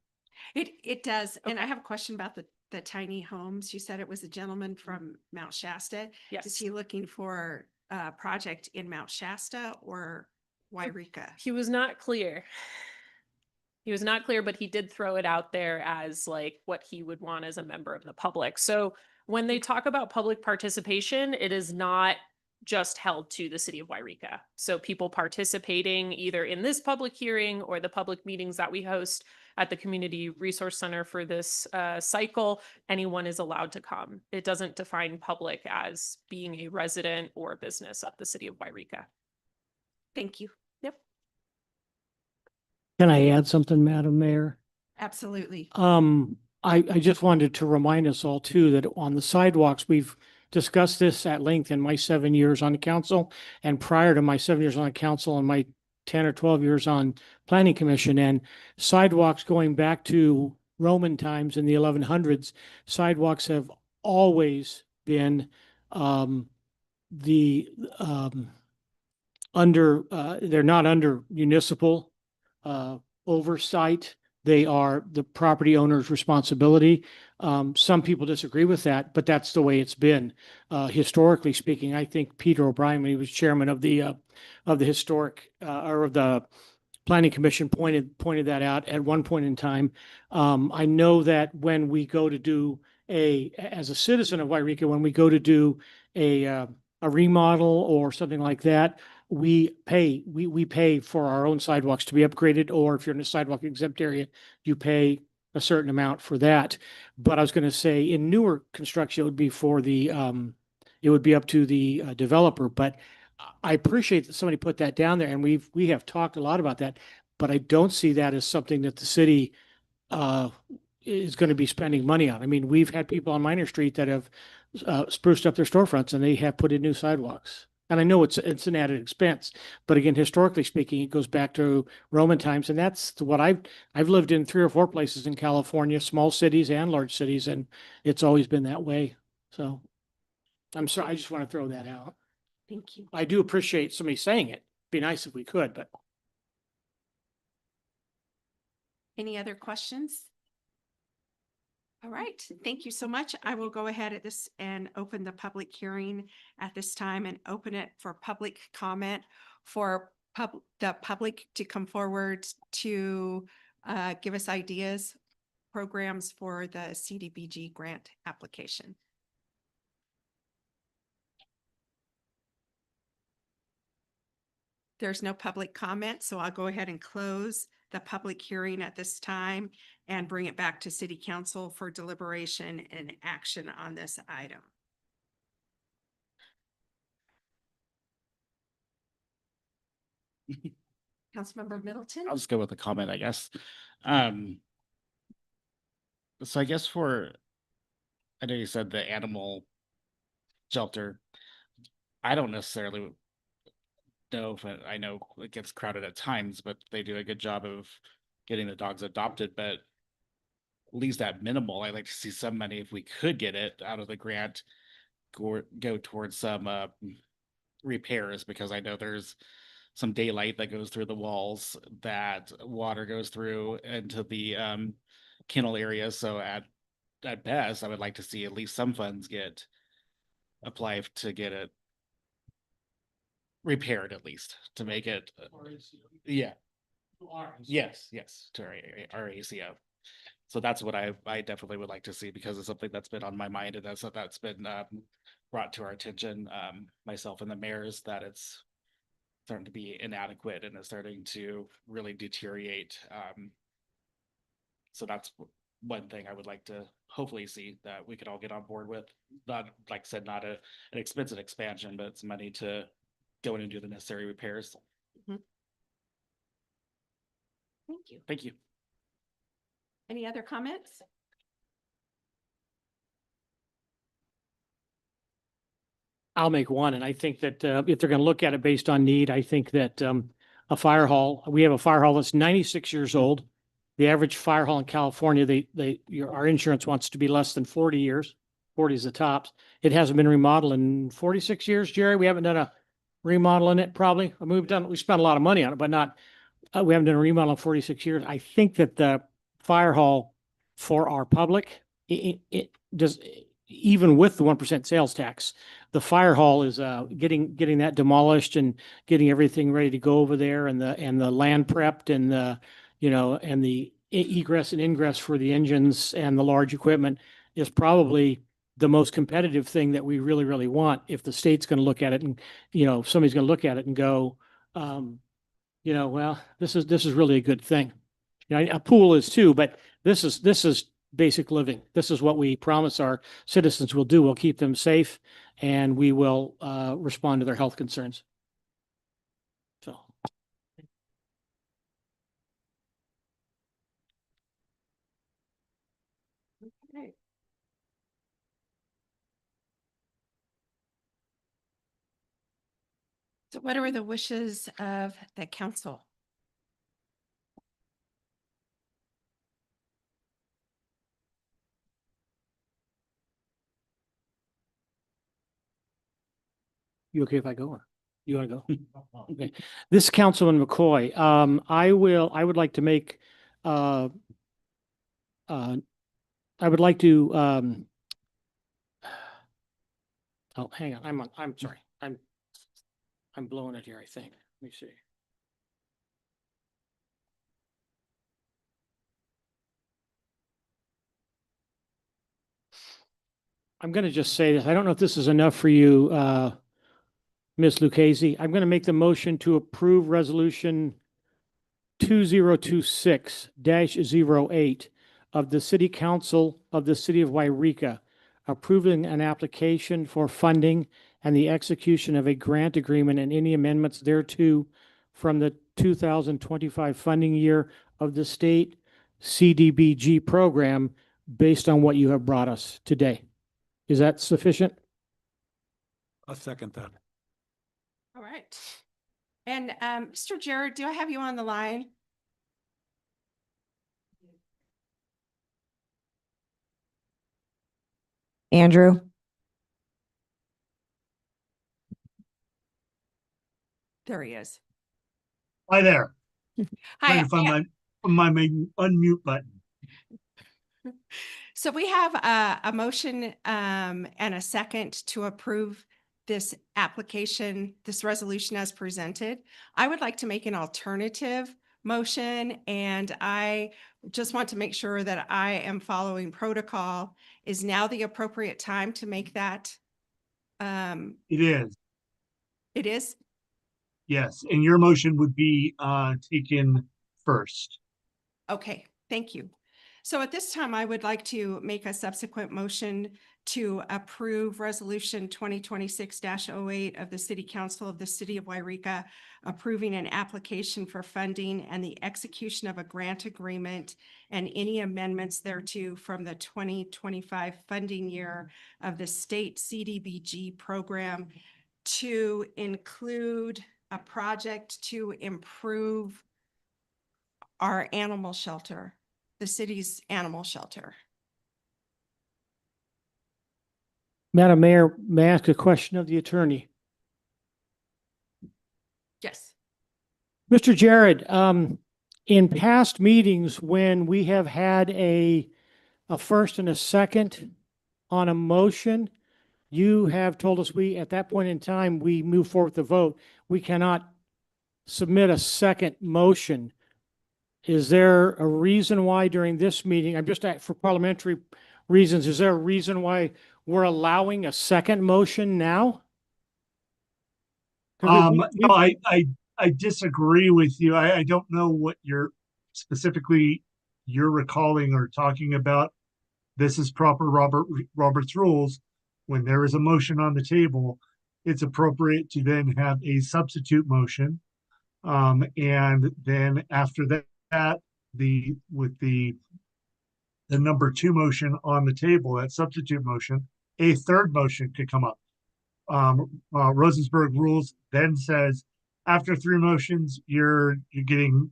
It does. And I have a question about the tiny homes. You said it was a gentleman from Mount Shasta. Is Yes. he looking for a project in Mount Shasta or Wairika? He was not clear. He was not clear, but he did throw it out there as like what he would want as a member of the public. So when they talk about public participation, it is not just held to the city of Wairika. So people participating either in this public hearing or the public meetings that we host at the Community Resource Center for this cycle, anyone is allowed to come. It doesn't define public as being a resident or a business of the city of Wairika. Thank you. Yep. Can I add something, Madam Mayor? Absolutely. I just wanted to remind us all too, that on the sidewalks, we've discussed this at length in my 7 years on the council and prior to my 7 years on the council and my 10 or 12 years on planning commission, and sidewalks going back to Roman times in the 1100s, sidewalks have always been, they're not under municipal, oversight. They are the property owner's responsibility. Some people disagree with that, but that's the way it's been. Historically speaking, I think Peter O'Brien, when he was chairman of the historic, or of the planning commission, pointed that out at one point in time. I know that when we go to do as a citizen of Wairika, when we go to do a remodel or something like that, we pay for our own sidewalks to be upgraded, or if you're in a sidewalk exempt area, you pay a certain amount for that. But I was going to say in newer construction, it would be for the, it would be up to the developer. But I appreciate that somebody put that down there, and we have talked a lot about that, but I don't see that as something that the city is going to be spending money on. I mean, we've had people on Minor Street that have spruced up their storefronts and they have put in new sidewalks. And I know it's an added expense, but again, historically speaking, it goes back to Roman times, and that's what I've lived in 3 or 4 places in California, small cities and large cities, and it's always been that way. So I'm sorry, I just want to throw that out. Thank you. I do appreciate somebody saying it. Be nice if we could, but. Any other questions? All right, thank you so much. I will go ahead at this and open the public hearing at this time and open it for public comment for the public to come forward to give us ideas, programs for the CDBG grant application. There's no public comment, so I'll go ahead and close the public hearing at this time and bring it back to City Council for deliberation and action on this item. Councilmember Middleton? I'll just go with a comment, I guess. So I guess I know you said the animal shelter. I don't necessarily know if I know it gets crowded at times, but they do a good job of getting the dogs adopted, but at least at minimal, I'd like to see some money, if we could get it out of the grant, go towards some repairs, because I know there's some daylight that goes through the walls, that water goes through into the kennel area. So at best, I would like to see at least some funds get applied to get it repaired, at least to make it yeah, yes, to our ACO. So that's what I definitely would like to see, because it's something that's been on my mind, and that's been brought to our attention, myself and the mayors, that it's starting to be inadequate and it's starting to really deteriorate. So that's one thing I would like to hopefully see that we could all get on board with. Not, like I said, not an expensive expansion, but it's money to go in and do the necessary repairs. Thank you. Thank you. Any other comments? I'll make one, and I think that if they're going to look at it based on need, I think that a fire hall, we have a fire hall that's 96 years old. The average fire hall in California, our insurance wants to be less than 40 years. 40 is the tops. It hasn't been remodeled in 46 years, Jerry. We haven't done a remodel in it probably. I mean, we spent a lot of money on it, but not, we haven't done a remodel in 46 years. I think that the fire hall for our public, it does, even with the 1% sales tax, the fire hall is getting that demolished and getting everything ready to go over there, and the land prepped, and and the egress and ingress for the engines and the large equipment is probably the most competitive thing that we really, really want. If the state's going to look at it and, if somebody's going to look at it and go, well, this is really a good thing. A pool is too, but this is basic living. This is what we promise our citizens will do. We'll keep them safe, and we will respond to their health concerns. So. Okay. So what are the wishes of the council? You okay if I go, or you want to go? Okay. This is Councilman McCoy. I would like to make, I would like to, oh, hang on. I'm sorry. I'm blowing it here, I think. Let me see. I'm going to just say this. I don't know if this is enough for you, Ms. Lucchese. I'm going to make the motion to approve resolution 2026-08 of the City Council of the City of Wairika, approving an application for funding and the execution of a grant agreement and any amendments thereto from the 2025 funding year of the state CDBG program based on what you have brought us today. Is that sufficient? I'll second that. All right. And Mr. Jared, do I have you on the line? Andrew? There he is. Hi there. Hi. Trying to find my unmute button. So we have a motion and a second to approve this application, this resolution as presented. I would like to make an alternative motion, and I just want to make sure that I am following protocol. Is now the appropriate time to make that? It is, It is? yes. And your motion would be taken first. Okay, thank you. So at this time, I would like to make a subsequent motion to approve Resolution 2026-08 of the City Council of the City of Wairika, approving an application for funding and the execution of a grant agreement and any amendments thereto from the 2025 funding year of the state CDBG program to include a project to improve our animal shelter, the city's animal shelter. Madam Mayor, may I ask a question of the attorney? Yes. Mr. Jared, in past meetings, when we have had a first and a second on a motion, you have told us at that point in time, we move forward with the vote. We cannot submit a second motion. Is there a reason why during this meeting, I'm just for parliamentary reasons, is there a reason why we're allowing a second motion now? No, I disagree with you. I don't know what you're recalling or talking about. This is proper Robert's rules. When there is a motion on the table, it's appropriate to then have a substitute motion. And then after that, with the number two motion on the table, that substitute motion, a third motion could come up. Rosensburg rules then says after three motions, you're getting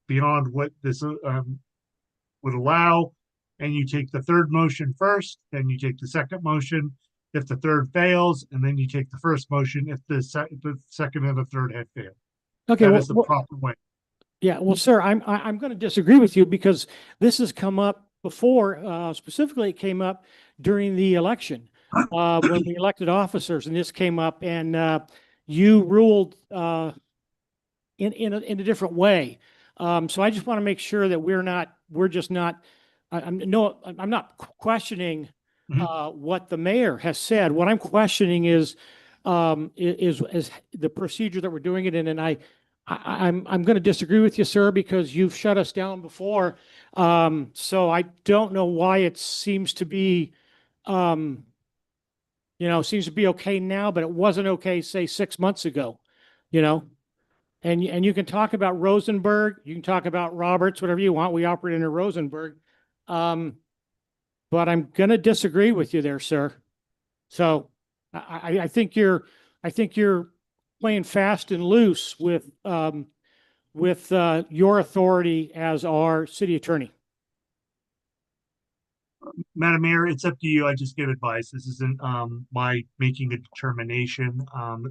beyond what this would allow, and you take the third motion first, then you take the second motion if the third fails, and then you take the first motion if the second and the third had failed. Okay, That well, is the well, proper way. yeah, well, sir, I'm going to disagree with you because this has come up before. Specifically, it came up during the election when we elected officers, and this came up, and you ruled in a different way. So I just want to make sure that we're just not. I'm not questioning what the mayor has said. What I'm questioning is the procedure that we're doing it in, and I'm going to disagree with you, sir, because you've shut us down before. So I don't know why it seems to be, seems to be okay now, but it wasn't okay, say 6 months ago, And you can talk about Rosenberg, you can talk about Roberts, whatever you want. We operate under Rosenberg. But I'm going to disagree with you there, sir. So I think you're playing fast and loose with your authority as our city attorney. Madam Mayor, it's up to you. I just give advice. This isn't my making a determination.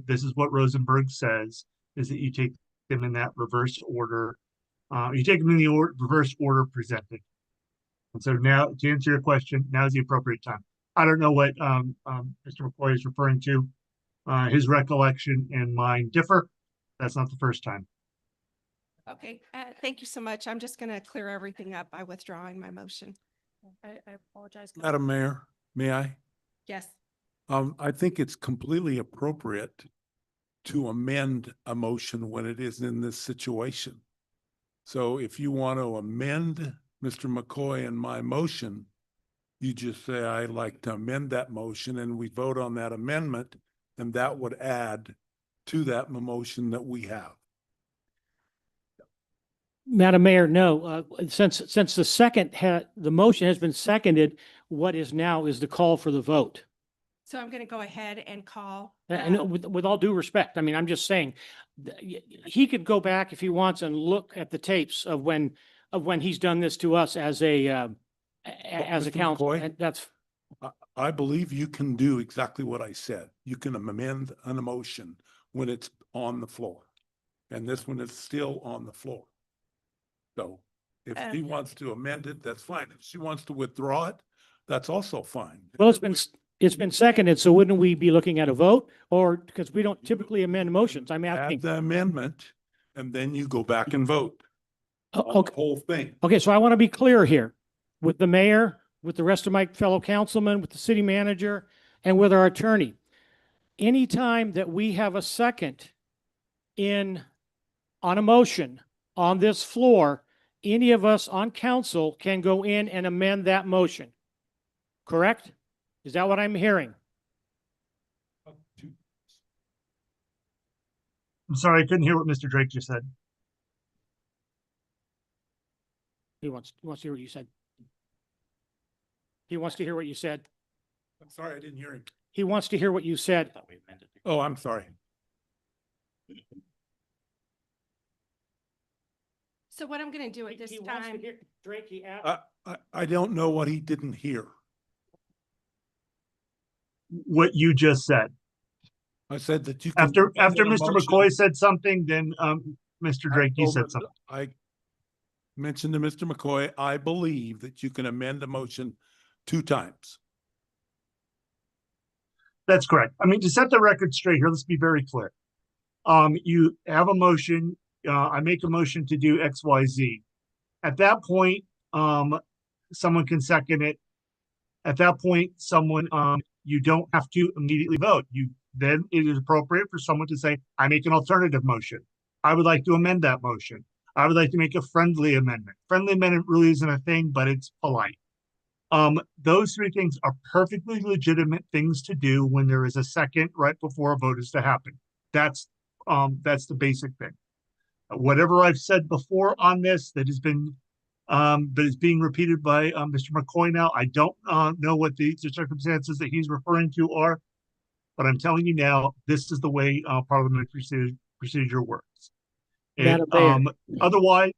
This is what Rosenberg says, is that you take them in that reverse order. You take them in the reverse order presented. And so now, to answer your question, now is the appropriate time. I don't know what Mr. McCoy is referring to. His recollection and mine differ. That's not the first time. Okay, thank you so much. I'm just going to clear everything up by withdrawing my motion. I apologize. Madam Mayor, may I? Yes. I think it's completely appropriate to amend a motion when it is in this situation. So if you want to amend Mr. McCoy and my motion, you just say, I'd like to amend that motion, and we vote on that amendment, and that would add to that motion that we have. Madam Mayor, no, since the motion has been seconded, what is now is the call for the vote. So I'm going to go ahead and call. And with all due respect, I mean, I'm just saying he could go back if he wants and look at the tapes of when he's done this to us as a Mr. council. McCoy? And that's I believe you can do exactly what I said. You can amend an emotion when it's on the floor. And this one is still on the floor. So if she wants to amend it, that's fine. If she wants to withdraw it, that's also fine. well, it's been seconded, so wouldn't we be looking at a vote? Or because we don't typically amend motions, I'm asking. Add the amendment, and then you go back and vote on Okay. the whole thing. Okay, so I want to be clear here with the mayor, with the rest of my fellow councilmen, with the city manager, and with our attorney. Anytime that we have a second on a motion on this floor, any of us on council can go in and amend that motion. Correct? Is that what I'm hearing? I'm sorry, I couldn't hear what Mr. Drake just said. He wants to hear what you said. He wants to hear what you said. I'm sorry, I didn't hear him. He wants to hear what you said. Oh, I'm sorry. So what I'm going to do at this time. Drake, he asked. I don't know what he didn't hear. What you just said. I said that you can. After amend a Mr. motion. McCoy said something, then Mr. Drake, you said something. I mentioned to Mr. McCoy, I believe that you can amend a motion 2 times. That's correct. I mean, to set the record straight here, let's be very clear. You have a motion. I make a motion to do X, Y, Z. At that point, someone can second it. At that point, you don't have to immediately vote. Then it is appropriate for someone to say, I make an alternative motion. I would like to amend that motion. I would like to make a friendly amendment. Friendly amendment really isn't a thing, but it's polite. Those three things are perfectly legitimate things to do when there is a second right before a vote is to happen. That's the basic thing. Whatever I've said before on this that has been that is being repeated by Mr. McCoy now, I don't know what the circumstances that he's referring to are, but I'm telling you now, this is the way parliamentary procedure works. And Madam Mayor.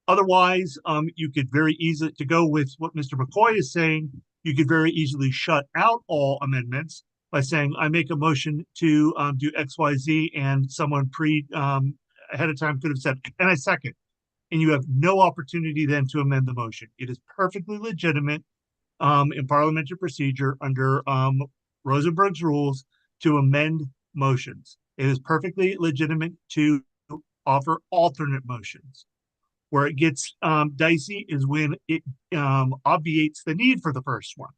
otherwise, you could very easily, to go with what Mr. McCoy is saying, you could very easily shut out all amendments by saying, I make a motion to do X, Y, Z, and someone ahead of time could have said, and I second. And you have no opportunity then to amend the motion. It is perfectly legitimate in parliamentary procedure under Rosenberg's rules to amend motions. It is perfectly legitimate to offer alternate motions. Where it gets dicey is when it obviates the need for the first one.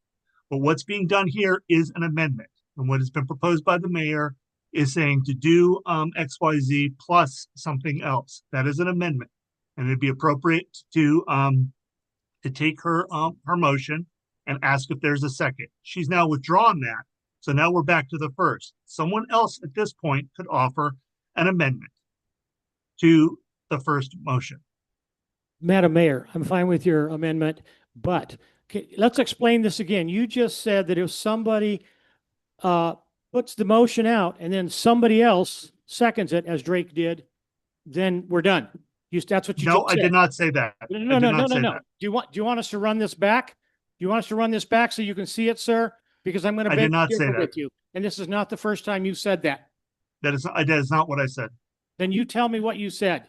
But what's being done here is an amendment. And what has been proposed by the mayor is saying to do XYZ plus something else. That is an amendment. And it'd be appropriate to take her motion and ask if there's a second. She's now withdrawn that. So now we're back to the first. Someone else at this point could offer an amendment to the first motion. Madam Mayor, I'm fine with your amendment, but let's explain this again. You just said that if somebody puts the motion out and then somebody else seconds it, as Drake did, then we're done. That's what you No, just I said. did not say that. No. Do you want us to run this back? Do you want us to run this back so you can see it, sir? Because I'm going to I did beg not to say differ that. with you. And this is not the first time you said that. That is not what I said. Then you tell me what you said.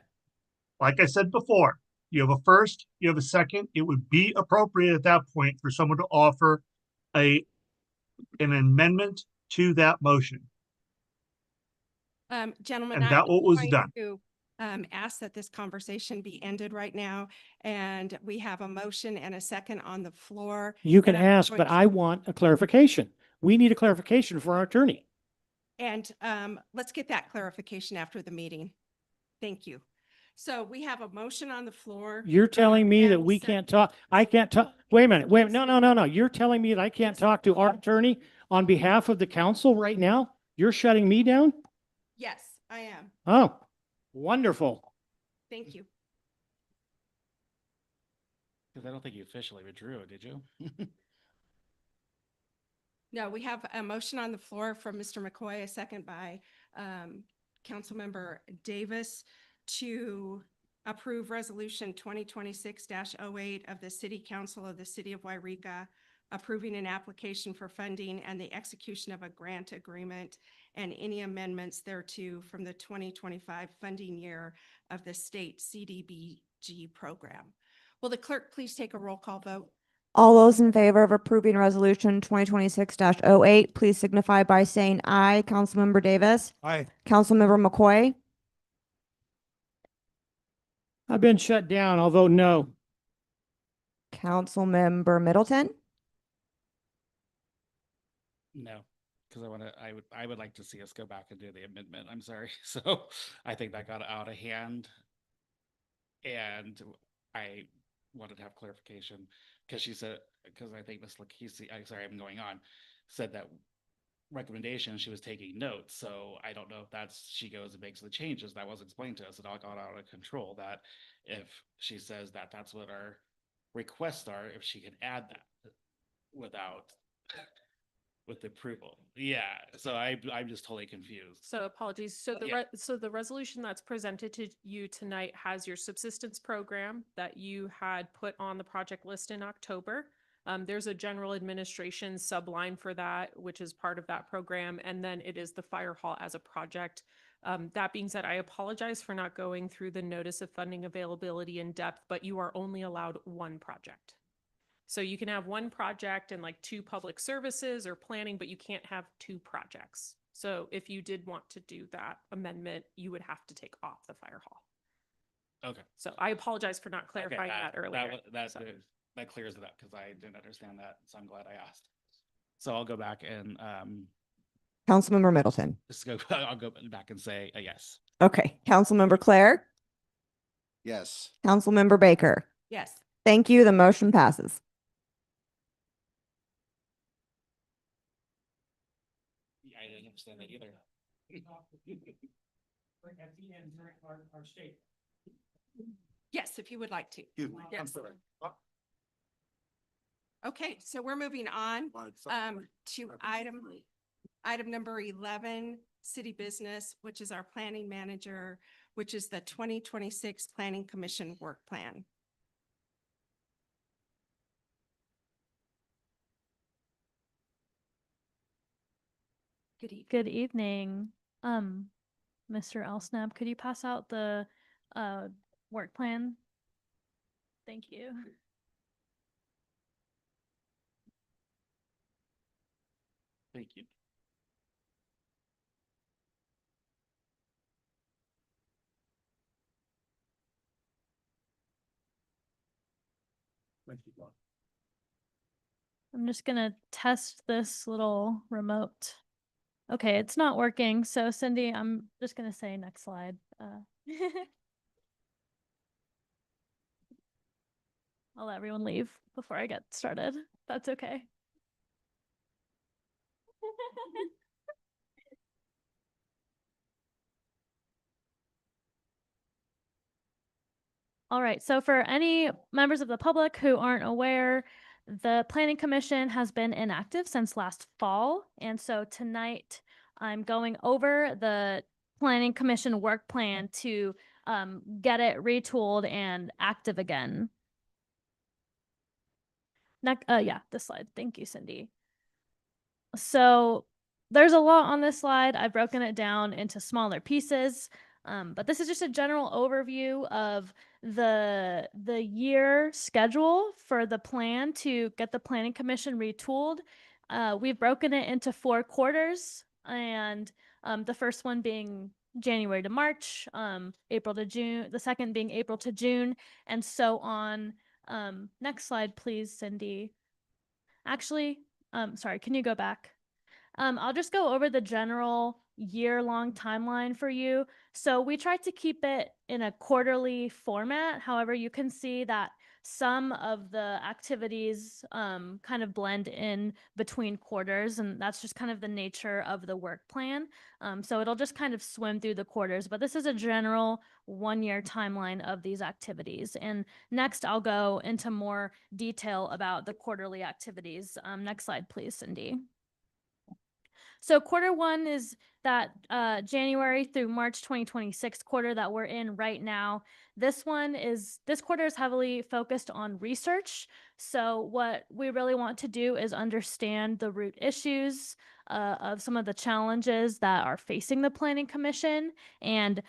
Like I said before, you have a first, you have a second. It would be appropriate at that point for someone to offer an amendment to that motion. Gentlemen, And that what was going done. to ask that this conversation be ended right now. And we have a motion and a second on the floor. You can and I'm ask, going but to- I want a clarification. We need a clarification for our attorney. And let's get that clarification after the meeting. Thank you. So we have a motion on the floor. You're telling me that and we sec- can't talk. I can't talk. Wait a minute. Wait. No. You're telling me that I can't talk to our attorney on behalf of the council right now? You're shutting me down? Yes, I am. Oh, wonderful. Thank you. Because I don't think you officially withdrew, did you? No, we have a motion on the floor from Mr. McCoy, a second by Councilmember Davis to approve Resolution 2026-08 of the City Council of the City of Wairika, approving an application for funding and the execution of a grant agreement and any amendments thereto from the 2025 funding year of the state CDBG program. Will the clerk please take a roll call vote? All those in favor of approving resolution 2026-08, please signify by saying aye. Councilmember Davis. Aye. Councilmember McCoy. I've been shut down. I'll vote no. Councilmember Middleton. No, because I would like to see us go back and do the amendment. I'm sorry. So I think that got out of hand. And I wanted to have clarification because she said, because I think Ms. Lakisi, I'm sorry, I'm going on, said that recommendation, she was taking notes. So I don't know if she goes and makes the changes. That was explained to us. It all got out of control that if she says that that's what our requests are, if she can add that with approval. Yeah. So I'm just totally confused. So apologies. So the resolution that's presented to you tonight has your subsistence program that you had put on the project list in October. There's a general administration subline for that, which is part of that program. And then it is the fire hall as a project. That being said, I apologize for not going through the notice of funding availability in depth, but you are only allowed one project. So you can have one project and like two public services or planning, but you can't have two projects. So if you did want to do that amendment, you would have to take off the fire hall. Okay. So I apologize for not clarifying that earlier. That clears it up because I didn't understand that. So I'm glad I asked. So I'll go back and Councilmember Middleton. I'll go back and say a yes. Okay. Councilmember Clerk. Yes. Councilmember Baker. Yes. Thank you. The motion passes. understand that either. At the end, during our state. Yes, if you would like to. Excuse me, I'm Yes. sorry. Okay, so we're moving on to item number 11, city business, which is our planning manager, which is the 2026 Planning Commission work plan. Good evening. Mr. Elsnap, could you pass out the work plan? Thank you. Thank you. Thank you, Bob. I'm just gonna test this little remote. Okay, it's not working. So Cindy, I'm just gonna say next slide. I'll let everyone leave before I get started. That's okay. All right, so for any members of the public who aren't aware, the Planning Commission has been inactive since last fall. And so tonight I'm going over the Planning Commission work plan to get it retooled and active again. Yeah, this slide. Thank you, Cindy. So there's a lot on this slide. I've broken it down into smaller pieces, but this is just a general overview of the year schedule for the plan to get the Planning Commission retooled. We've broken it into 4 quarters, and the first one being January to March, April to June, the second being April to June, and so on. Next slide, please, Cindy. Actually, sorry, can you go back? I'll just go over the general year-long timeline for you. So we tried to keep it in a quarterly format. However, you can see that some of the activities kind of blend in between quarters, and that's just kind of the nature of the work plan. So it'll just kind of swim through the quarters, but this is a general one-year timeline of these activities. And next, I'll go into more detail about the quarterly activities. Next slide, please, Cindy. So quarter one is that January through March 2026 quarter that we're in right now. This quarter is heavily focused on research. So what we really want to do is understand the root issues of some of the challenges that are facing the Planning Commission, and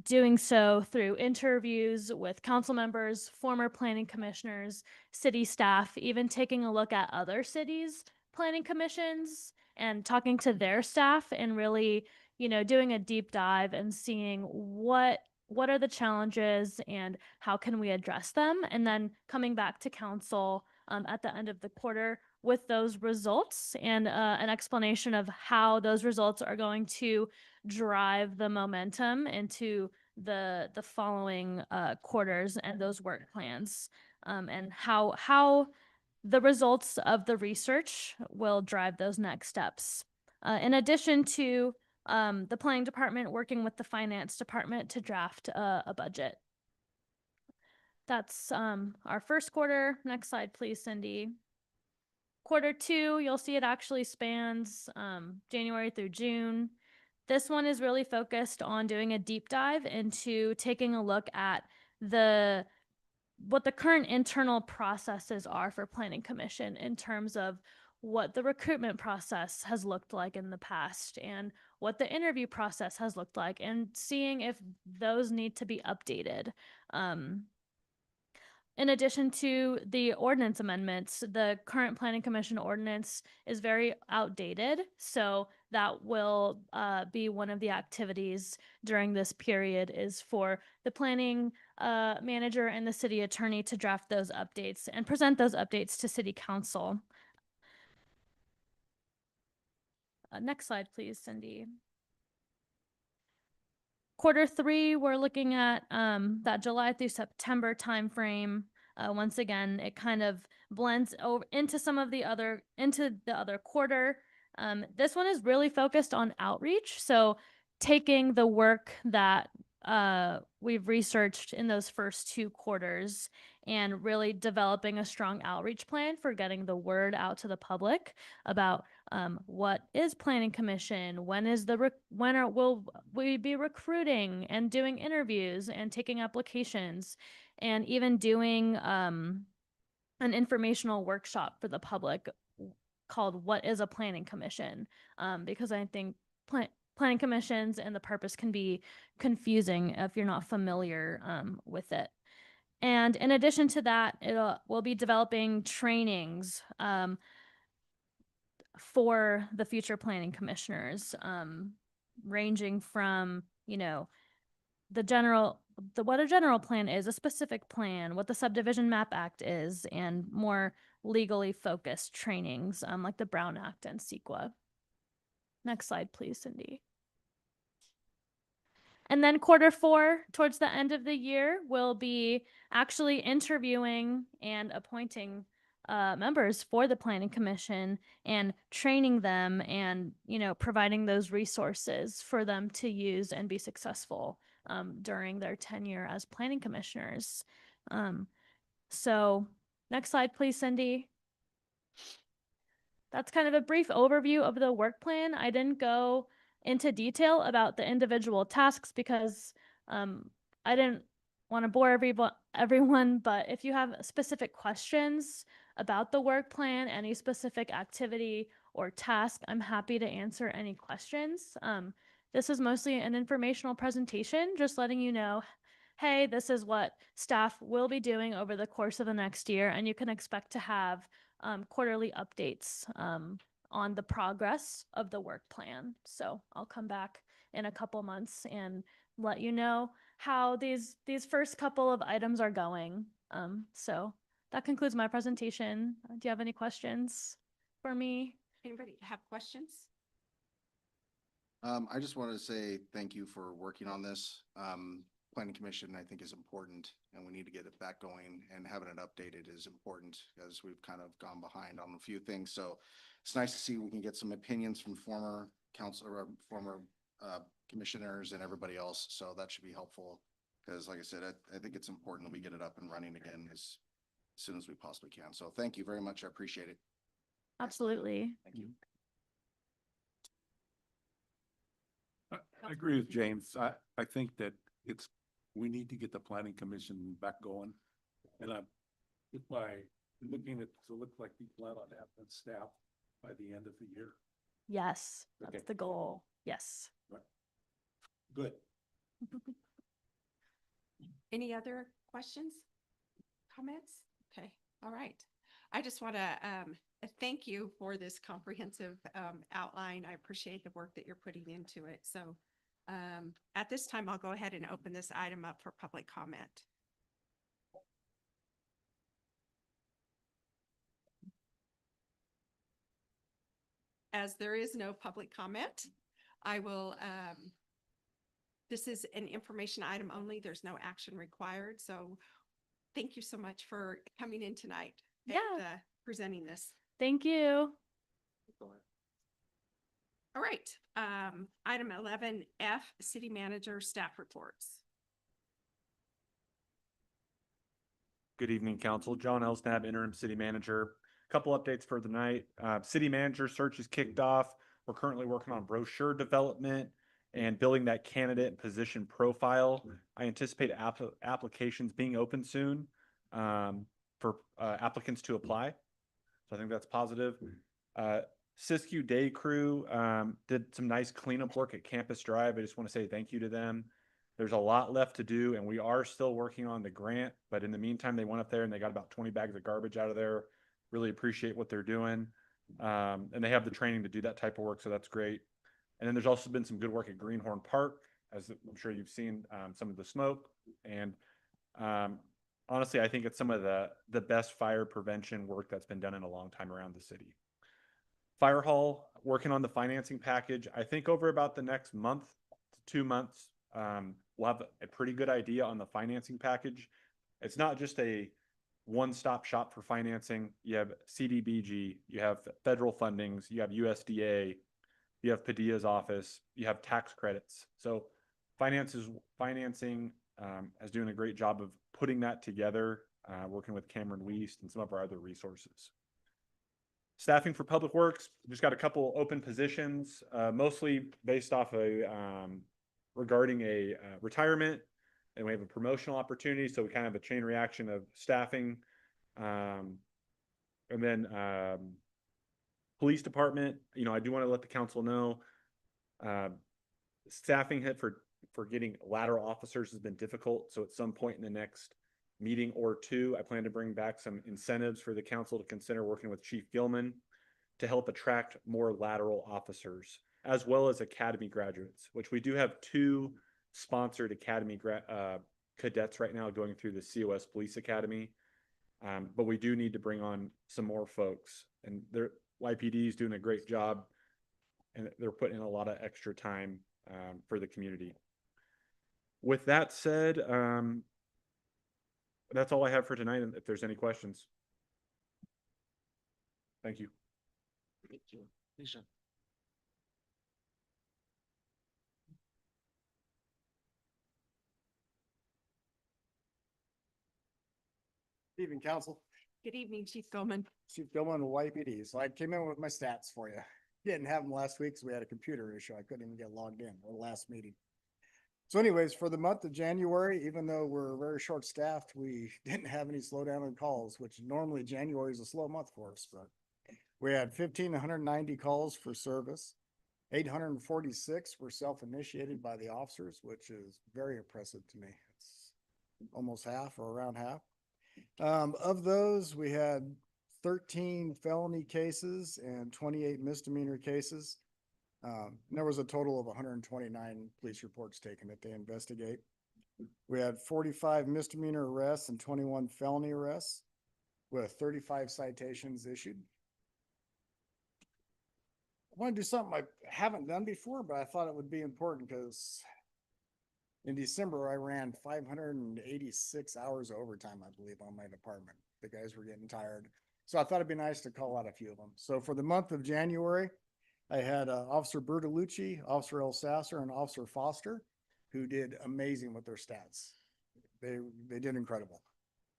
doing so through interviews with council members, former planning commissioners, city staff, even taking a look at other cities' planning commissions and talking to their staff, and really, doing a deep dive and seeing what are the challenges and how can we address them, and then coming back to council at the end of the quarter with those results and an explanation of how those results are going to drive the momentum into the following quarters and those work plans, and how the results of the research will drive those next steps. In addition to the planning department working with the finance department to draft a budget. That's our first quarter. Next slide, please, Cindy. Quarter two, you'll see it actually spans January through June. This one is really focused on doing a deep dive into taking a look at what the current internal processes are for Planning Commission in terms of what the recruitment process has looked like in the past and what the interview process has looked like, and seeing if those need to be updated. In addition to the ordinance amendments, the current Planning Commission ordinance is very outdated. So that will be one of the activities during this period, is for the planning manager and the city attorney to draft those updates and present those updates to city council. Next slide, please, Cindy. Quarter three, we're looking at that July through September timeframe. Once again, it kind of blends over into the other quarter. This one is really focused on outreach. So taking the work that we've researched in those first 2 quarters and really developing a strong outreach plan for getting the word out to the public about what is planning commission, will we be recruiting and doing interviews and taking applications, and even doing an informational workshop for the public called "What is a Planning Commission?" Because I think planning commissions and the purpose can be confusing if you're not familiar with it. And in addition to that, we'll be developing trainings for the future planning commissioners, ranging from, what a general plan is, a specific plan, what the Subdivision Map Act is, and more legally focused trainings like the Brown Act and CEQA. Next slide, please, Cindy. And then Q4, towards the end of the year, we'll be actually interviewing and appointing members for the Planning Commission and training them and, providing those resources for them to use and be successful during their tenure as planning commissioners. So next slide, please, Cindy. That's kind of a brief overview of the work plan. I didn't go into detail about the individual tasks because I didn't want to bore everyone, but if you have specific questions about the work plan, any specific activity or task, I'm happy to answer any questions. This is mostly an informational presentation, just letting you know, hey, this is what staff will be doing over the course of the next year, and you can expect to have quarterly updates on the progress of the work plan. So I'll come back in a couple months and let you know how these first couple of items are going. So that concludes my presentation. Do you have any questions for me? Anybody have questions? I just wanted to say thank you for working on this. Planning Commission, I think, is important, and we need to get it back going, and having it updated is important as we've kind of gone behind on a few things. So it's nice to see we can get some opinions from former council or former commissioners and everybody else. So that should be helpful because, like I said, I think it's important that we get it up and running again as soon as we possibly can. So thank you very much. I appreciate it. Absolutely. Thank you. I agree with James. I think that we need to get the planning commission back going. And by looking at, so it looks like we plan on having staff by the end of the year. Yes, that's Okay. the goal. Yes. Good. Any other questions, comments? Okay, all right. I just want to thank you for this comprehensive outline. I appreciate the work that you're putting into it. So at this time, I'll go ahead and open this item up for public comment. As there is no public comment, I will, this is an information item only. There's no action required. So thank you so much for coming in tonight and presenting this. Thank you. All right. Item 11F, City Manager Staff Reports. Good evening, Council. John Elsnab, Interim City Manager. Couple updates for the night. City Manager search is kicked off. We're currently working on brochure development and building that candidate and position profile. I anticipate applications being open soon for applicants to apply. So I think that's positive. Siskiyou Day Crew did some nice cleanup work at Campus Drive. I just want to say thank you to them. There's a lot left to do, and we are still working on the grant. But in the meantime, they went up there and they got about 20 bags of garbage out of there. Really appreciate what they're doing. And they have the training to do that type of work, so that's great. And then there's also been some good work at Greenhorn Park, as I'm sure you've seen some of the smoke. And honestly, I think it's some of the best fire prevention work that's been done in a long time around the city. Fire Hall, working on the financing package. I think over about the next month to 2 months, we'll have a pretty good idea on the financing package. It's not just a one-stop shop for financing. You have CDBG, you have federal fundings, you have USDA, you have Padilla's office, you have tax credits. So financing is doing a great job of putting that together, working with Cameron Weast and some of our other resources. Staffing for Public Works, just got a couple open positions, mostly based off regarding a retirement, and we have a promotional opportunity. So we kind of have a chain reaction of staffing. And then police department, I do want to let the council know, staffing hit for getting lateral officers has been difficult. So at some point in the next meeting or two, I plan to bring back some incentives for the council to consider working with Chief Gilman to help attract more lateral officers, as well as academy graduates, which we do have 2 sponsored academy cadets right now going through the COS Police Academy. But we do need to bring on some more folks, and YPD is doing a great job, and they're putting in a lot of extra time for the community. With that said, that's all I have for tonight. And if there's any questions, thank you. Thank you. Lisa. Good evening, council. Good evening, Chief Gilman. Chief Gilman with YPD. So I came in with my stats for you. Didn't have them last week, so we had a computer issue. I couldn't even get logged in or last meeting. So anyways, for the month of January, even though we're very short staffed, we didn't have any slowdown in calls, which normally January is a slow month for us, but we had 1,590 calls for service. 846 were self-initiated by the officers, which is very impressive to me. It's almost half or around half. Of those, we had 13 felony cases and 28 misdemeanor cases. There was a total of 129 police reports taken that they investigate. We had 45 misdemeanor arrests and 21 felony arrests with 35 citations issued. I want to do something I haven't done before, but I thought it would be important because in December, I ran 586 hours of overtime, I believe, on my department. The guys were getting tired. So I thought it'd be nice to call out a few of them. So for the month of January, I had Officer Bertolucci, Officer El Sasser, and Officer Foster, who did amazing with their stats. They did incredible.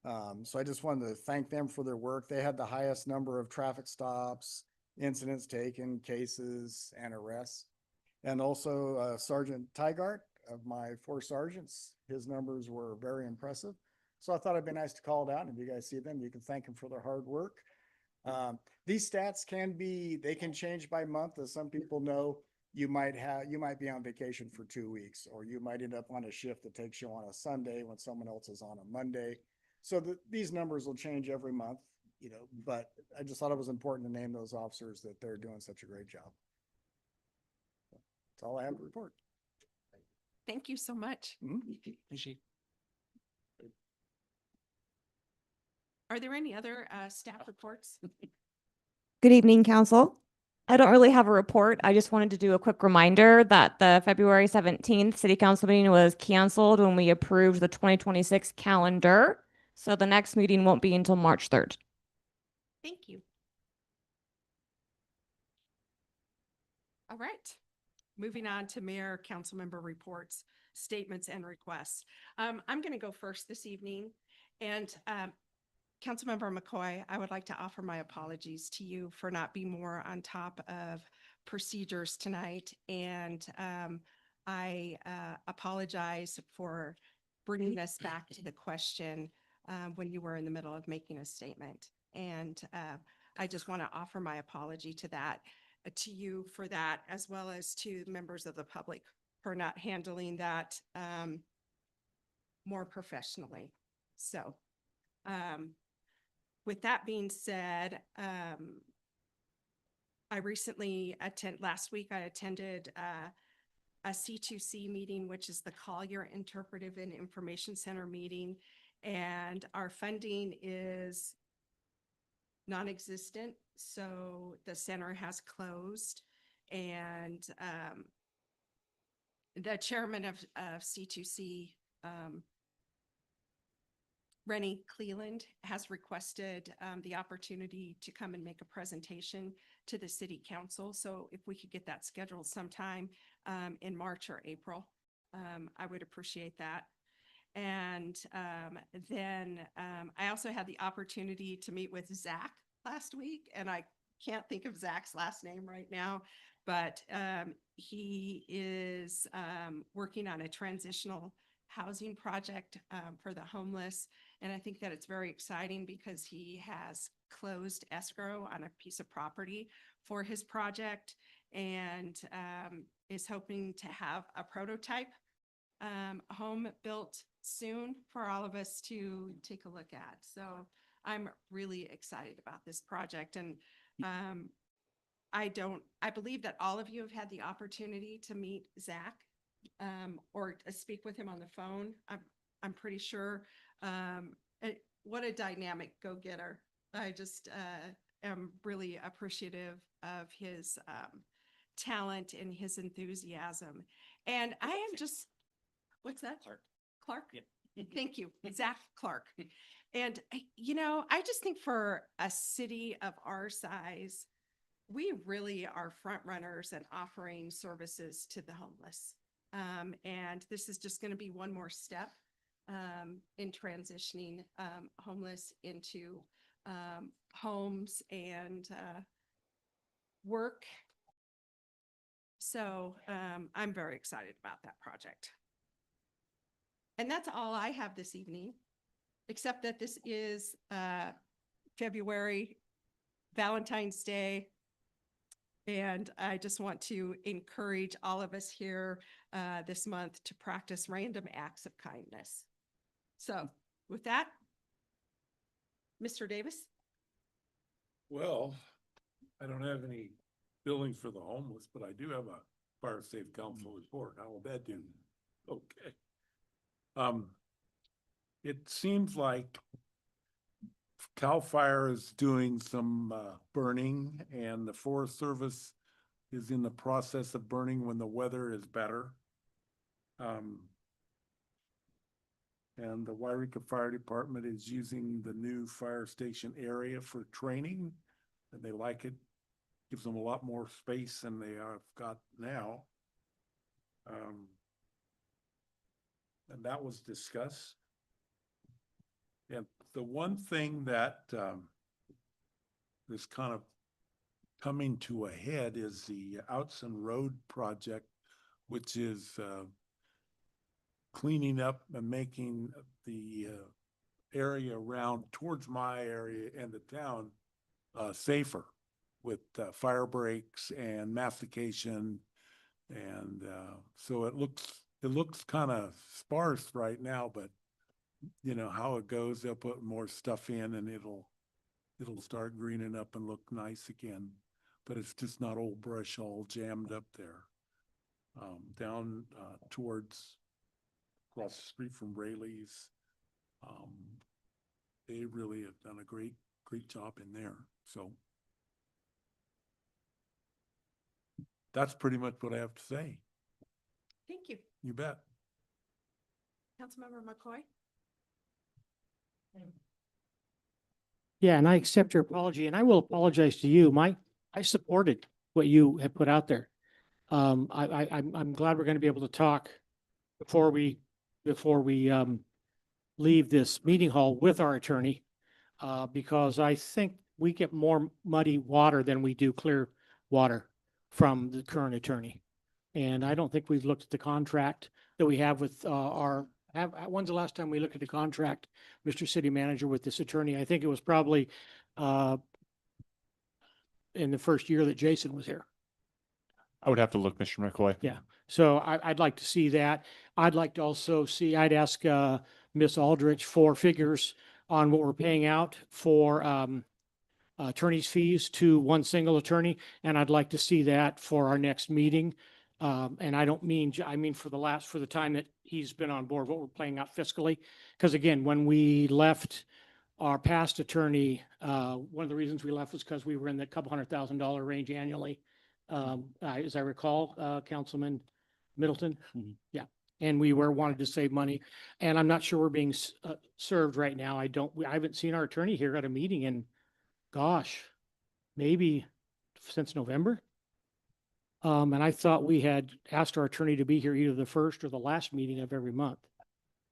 So I just wanted to thank them for their work. They had the highest number of traffic stops, incidents taken, cases, and arrests. And also Sergeant Tygart of my 4 sergeants, his numbers were very impressive. So I thought it'd be nice to call it out. And if you guys see them, you can thank them for their hard work. These stats they can change by month. As some people know, you might be on vacation for 2 weeks, or you might end up on a shift that takes you on a Sunday when someone else is on a Monday. So these numbers will change every month, but I just thought it was important to name those officers that they're doing such a great job. That's all I have to report. Thank you so much. Appreciate. Are there any other staff reports? Good evening, council. I don't really have a report. I just wanted to do a quick reminder that the February 17th city council meeting was canceled when we approved the 2026 calendar. So the next meeting won't be until March 3rd. Thank you. All right. Moving on to mayor, council member reports, statements, and requests. I'm going to go first this evening. And Councilmember McCoy, I would like to offer my apologies to you for not being more on top of procedures tonight. And I apologize for bringing us back to the question when you were in the middle of making a statement. And I just want to offer my apology to you for that, as well as to members of the public for not handling that more professionally. So with that being said, last week I attended a C2C meeting, which is the Collier Interpretive and Information Center meeting, and our funding is non-existent. So the center has closed, and the chairman of C2C Rennie Cleland has requested the opportunity to come and make a presentation to the city council. So if we could get that scheduled sometime in March or April, I would appreciate that. And then I also had the opportunity to meet with Zach last week, and I can't think of Zach's last name right now, but he is working on a transitional housing project for the homeless. And I think that it's very exciting because he has closed escrow on a piece of property for his project and is hoping to have a prototype home built soon for all of us to take a look at. So I'm really excited about this project. And I believe that all of you have had the opportunity to meet Zach or speak with him on the phone. I'm pretty sure. What a dynamic go-getter. I just am really appreciative of his talent and his enthusiasm. And I am just, what's that? Clark? Yep. Thank you, Zach Clark. And, I just think for a city of our size, we really are front runners and offering services to the homeless. And this is just going to be one more step in transitioning homeless into homes and work. So I'm very excited about that project. And that's all I have this evening, except that this is February, Valentine's Day. And I just want to encourage all of us here this month to practice random acts of kindness. So with that, Mr. Davis? Well, I don't have any buildings for the homeless, but I do have a fire safe council report. How will that do? Okay. It seems like CAL FIRE is doing some burning, and the Forest Service is in the process of burning when the weather is better. And the Wairika Fire Department is using the new fire station area for training, and they like it. Gives them a lot more space than they have got now. And that was discussed. And the one thing that is kind of coming to a head is the Outson Road project, which is cleaning up and making the area around towards my area and the town safer with fire breaks and mastication. And so it looks kind of sparse right now, but you know how it goes. They'll put more stuff in and it'll start greening up and look nice again. But it's just not old brush all jammed up there. Down towards across the street from Rayleigh's, they really have done a great job in there. So that's pretty much what I have to say. Thank you. You bet. Councilmember McCoy? Yeah, and I accept your apology, and I will apologize to you. I supported what you had put out there. I'm glad we're going to be able to talk before we leave this meeting hall with our attorney, because I think we get more muddy water than we do clear water from the current attorney. And I don't think we've looked at the contract that we have with when's the last time we looked at the contract, Mr. City Manager, with this attorney? I think it was probably in the first year that Jason was here. I would have to look, Mr. McCoy. Yeah, so I'd like to see that. I'd like to also see, I'd ask Miss Aldrich for figures on what we're paying out for attorney's fees to one single attorney, and I'd like to see that for our next meeting. And I don't mean, I mean for the time that he's been on board, what we're paying out fiscally. Because again, when we left our past attorney, one of the reasons we left was because we were in the couple $100,000 range annually. As I recall, Councilman Middleton. Mhm. Yeah. and we wanted to save money. And I'm not sure we're being served right now. I haven't seen our attorney here at a meeting in, gosh, maybe since November. And I thought we had asked our attorney to be here either the first or the last meeting of every month.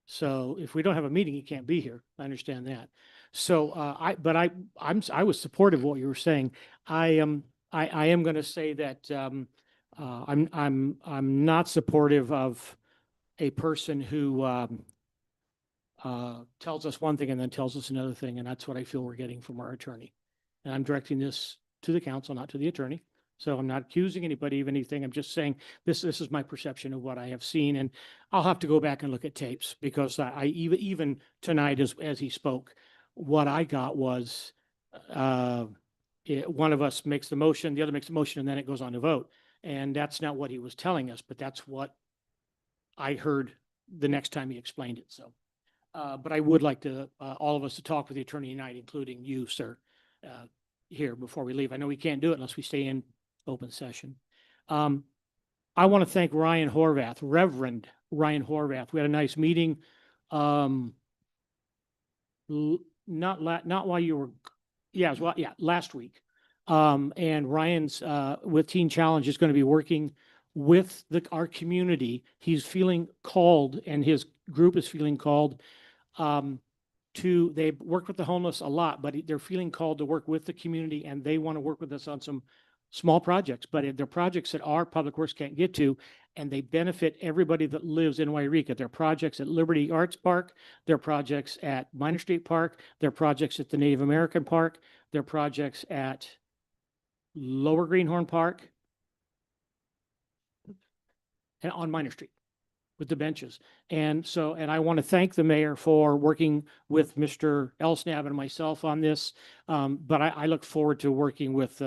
So if we don't have a meeting, he can't be here. I understand that. So I was supportive of what you were saying. I am going to say that I'm not supportive of a person who tells us one thing and then tells us another thing, and that's what I feel we're getting from our attorney. And I'm directing this to the council, not to the attorney. So I'm not accusing anybody of anything. I'm just saying this is my perception of what I have seen, and I'll have to go back and look at tapes because I even tonight as he spoke, what I got was one of us makes the motion, the other makes the motion, and then it goes on to vote. And that's not what he was telling us, but that's what I heard the next time he explained it. So, but I would like to all of us to talk with the attorney tonight, including you, sir, here before we leave. I know we can't do it unless we stay in open session. I want to thank Ryan Horvath, Reverend Ryan Horvath. We had a nice meeting. Not while you were, last week. And Ryan's with Teen Challenge is going to be working with our community. He's feeling called, and his group is feeling called they work with the homeless a lot, but they're feeling called to work with the community, and they want to work with us on some small projects, but they're projects that our public works can't get to, and they benefit everybody that lives in Wairika. They're projects at Liberty Arts Park, they're projects at Minor Street Park, they're projects at the Native American Park, they're projects at Lower Greenhorn Park, and on Minor Street with the benches. And I want to thank the mayor for working with Mr. Elsnab and myself on this. But I look forward to working with,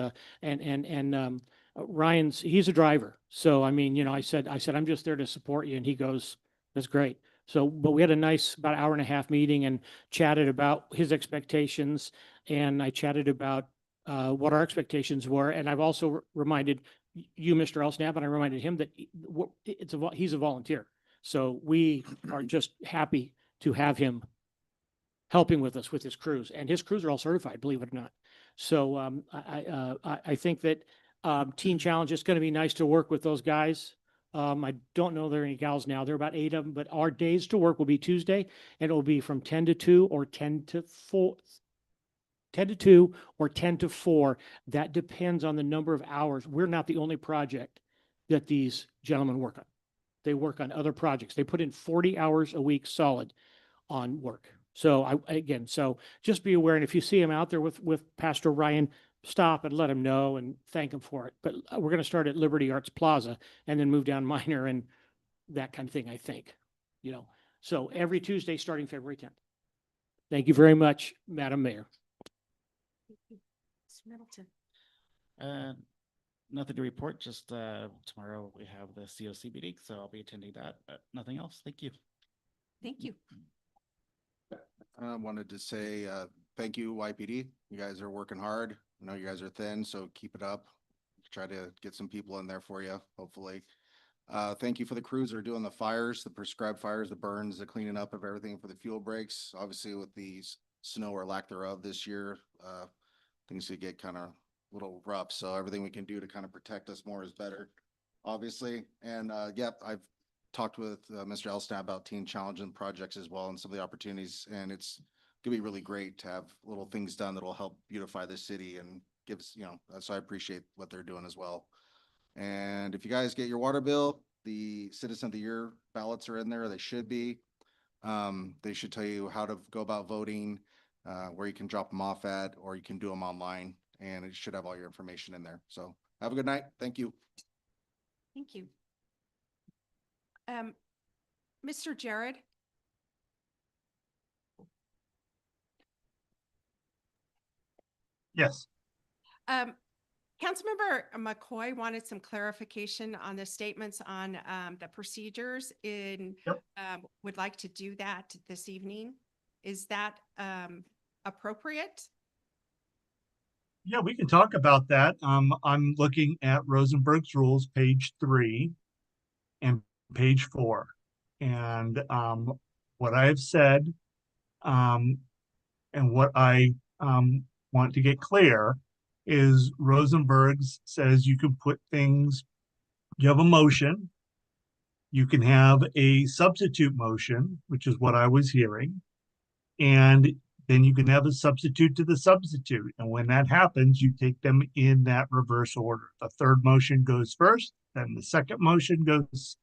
Ryan's, he's a driver. So, I mean, I said, I'm just there to support you. And he goes, that's great. So, but we had a nice, about hour and a half meeting and chatted about his expectations. And I chatted about what our expectations were. And I've also reminded you, Mr. Elsnab, and I reminded him that he's a volunteer. So we are just happy to have him helping with us with his crews, and his crews are all certified, believe it or not. So I think that Teen Challenge is going to be nice to work with those guys. I don't know there are any gals now. There are about 8 of them, but our days to work will be Tuesday, and it will be from 10 to 2 or 10 to 4. 10 to 2 or 10 to 4. That depends on the number of hours. We're not the only project that these gentlemen work on. They work on other projects. They put in 40 hours a week solid on work. So so just be aware. And if you see him out there with Pastor Ryan, stop and let him know and thank him for it. But we're going to start at Liberty Arts Plaza and then move down Minor and that kind of thing, I think, so every Tuesday starting February 10th. Thank you very much, Madam Mayor. Middleton. Nothing to report, just tomorrow we have the COC meeting, so I'll be attending that, but nothing else. Thank you. Thank you. I wanted to say thank you, YPD. You guys are working hard. I know you guys are thin, so keep it up. Try to get some people in there for you, hopefully. Thank you for the crews that are doing the fires, the prescribed fires, the burns, the cleaning up of everything for the fuel breaks. Obviously, with the snow or lack thereof this year, things could get kind of a little rough. So everything we can do to kind of protect us more is better, obviously. And yep, I've talked with Mr. Elsnab about Teen Challenge and projects as well and some of the opportunities. And it's gonna be really great to have little things done that'll help beautify the city and gives, so I appreciate what they're doing as well. And if you guys get your water bill, the Citizen of the Year ballots are in there. They should be. They should tell you how to go about voting, where you can drop them off at, or you can do them online, and it should have all your information in there. So have a good night. Thank you. Thank you. Mr. Jared? Yes. Councilmember McCoy wanted some clarification on the statements on the procedures would like to do that this evening. Is that appropriate? Yeah, we can talk about that. I'm looking at Rosenberg's rules, page 3 and page 4. And what I have said, and what I want to get clear is Rosenberg's says you can put things, you have a motion, you can have a substitute motion, which is what I was hearing, and then you can have a substitute to the substitute. And when that happens, you take them in that reverse order. The third motion goes first, then the second motion goes,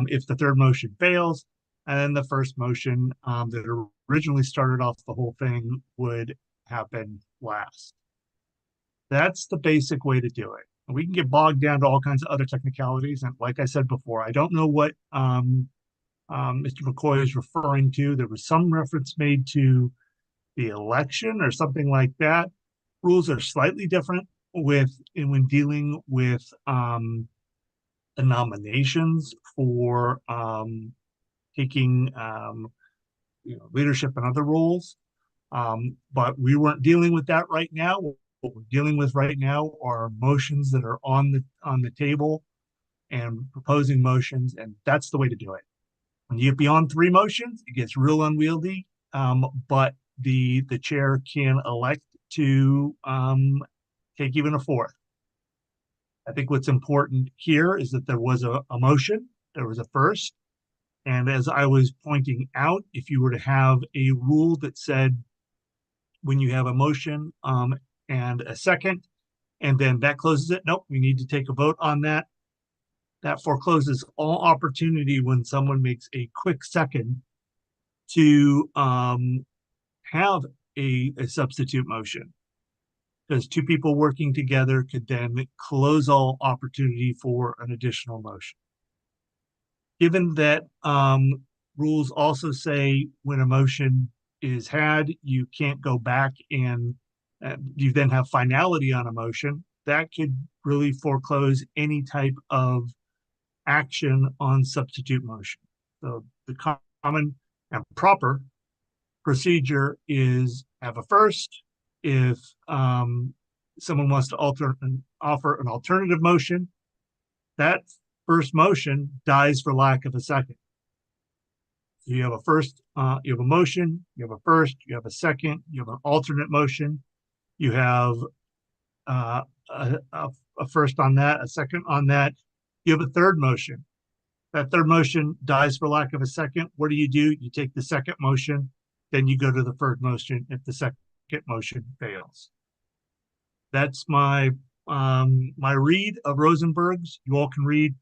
if the third motion fails, and then the first motion that originally started off the whole thing would happen last. That's the basic way to do it. We can get bogged down to all kinds of other technicalities. And like I said before, I don't know what Mr. McCoy is referring to. There was some reference made to the election or something like that. Rules are slightly different when dealing with the nominations for taking leadership and other roles. But we weren't dealing with that right now. What we're dealing with right now are motions that are on the table and proposing motions, and that's the way to do it. When you get beyond 3 motions, it gets real unwieldy. But the chair can elect to take even a 4th. I think what's important here is that there was a motion, there was a first, and as I was pointing out, if you were to have a rule that said when you have a motion and a second, and then that closes it, nope, we need to take a vote on that. That forecloses all opportunity when someone makes a quick second to have a substitute motion. Because 2 people working together could then close all opportunity for an additional motion. Given that rules also say when a motion is had, you can't go back and you then have finality on a motion, that could really foreclose any type of action on substitute motion. So the common and proper procedure is have a first. If someone wants to offer an alternative motion, that first motion dies for lack of a second. So you have a first, you have a motion, you have a first, you have a second, you have an alternate motion, you have a first on that, a second on that, you have a third motion. That third motion dies for lack of a second. What do? You take the second motion, then you go to the third motion if the second motion fails. That's my my read of Rosenberg's. You all can read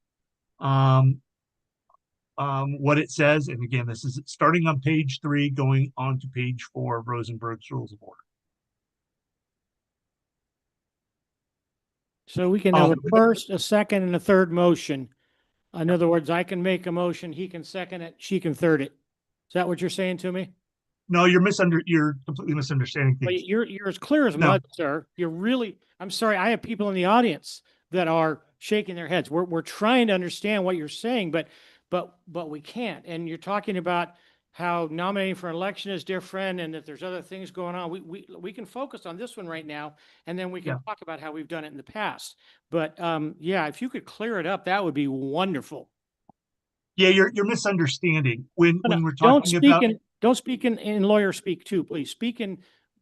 what it says. And again, this is starting on page 3, going on to page 4 of Rosenberg's Rules of Order. So we can have a first, a second, and a third motion. In other words, I can make a motion, he can second it, she can third it. Is that what you're saying to me? No, you're completely misunderstanding Well, things. you're as clear as mud, sir. You're really, I'm sorry, I have people in the audience that are shaking their heads. We're trying to understand what you're saying, but we can't. And you're talking about how nominating for an election is different and that there's other things going on. We can focus on this one right now, and then we can talk about how we've done it in the past. But yeah, if you could clear it up, that would be wonderful. Yeah, you're misunderstanding when we're talking about. Don't speak in lawyer speak too, please.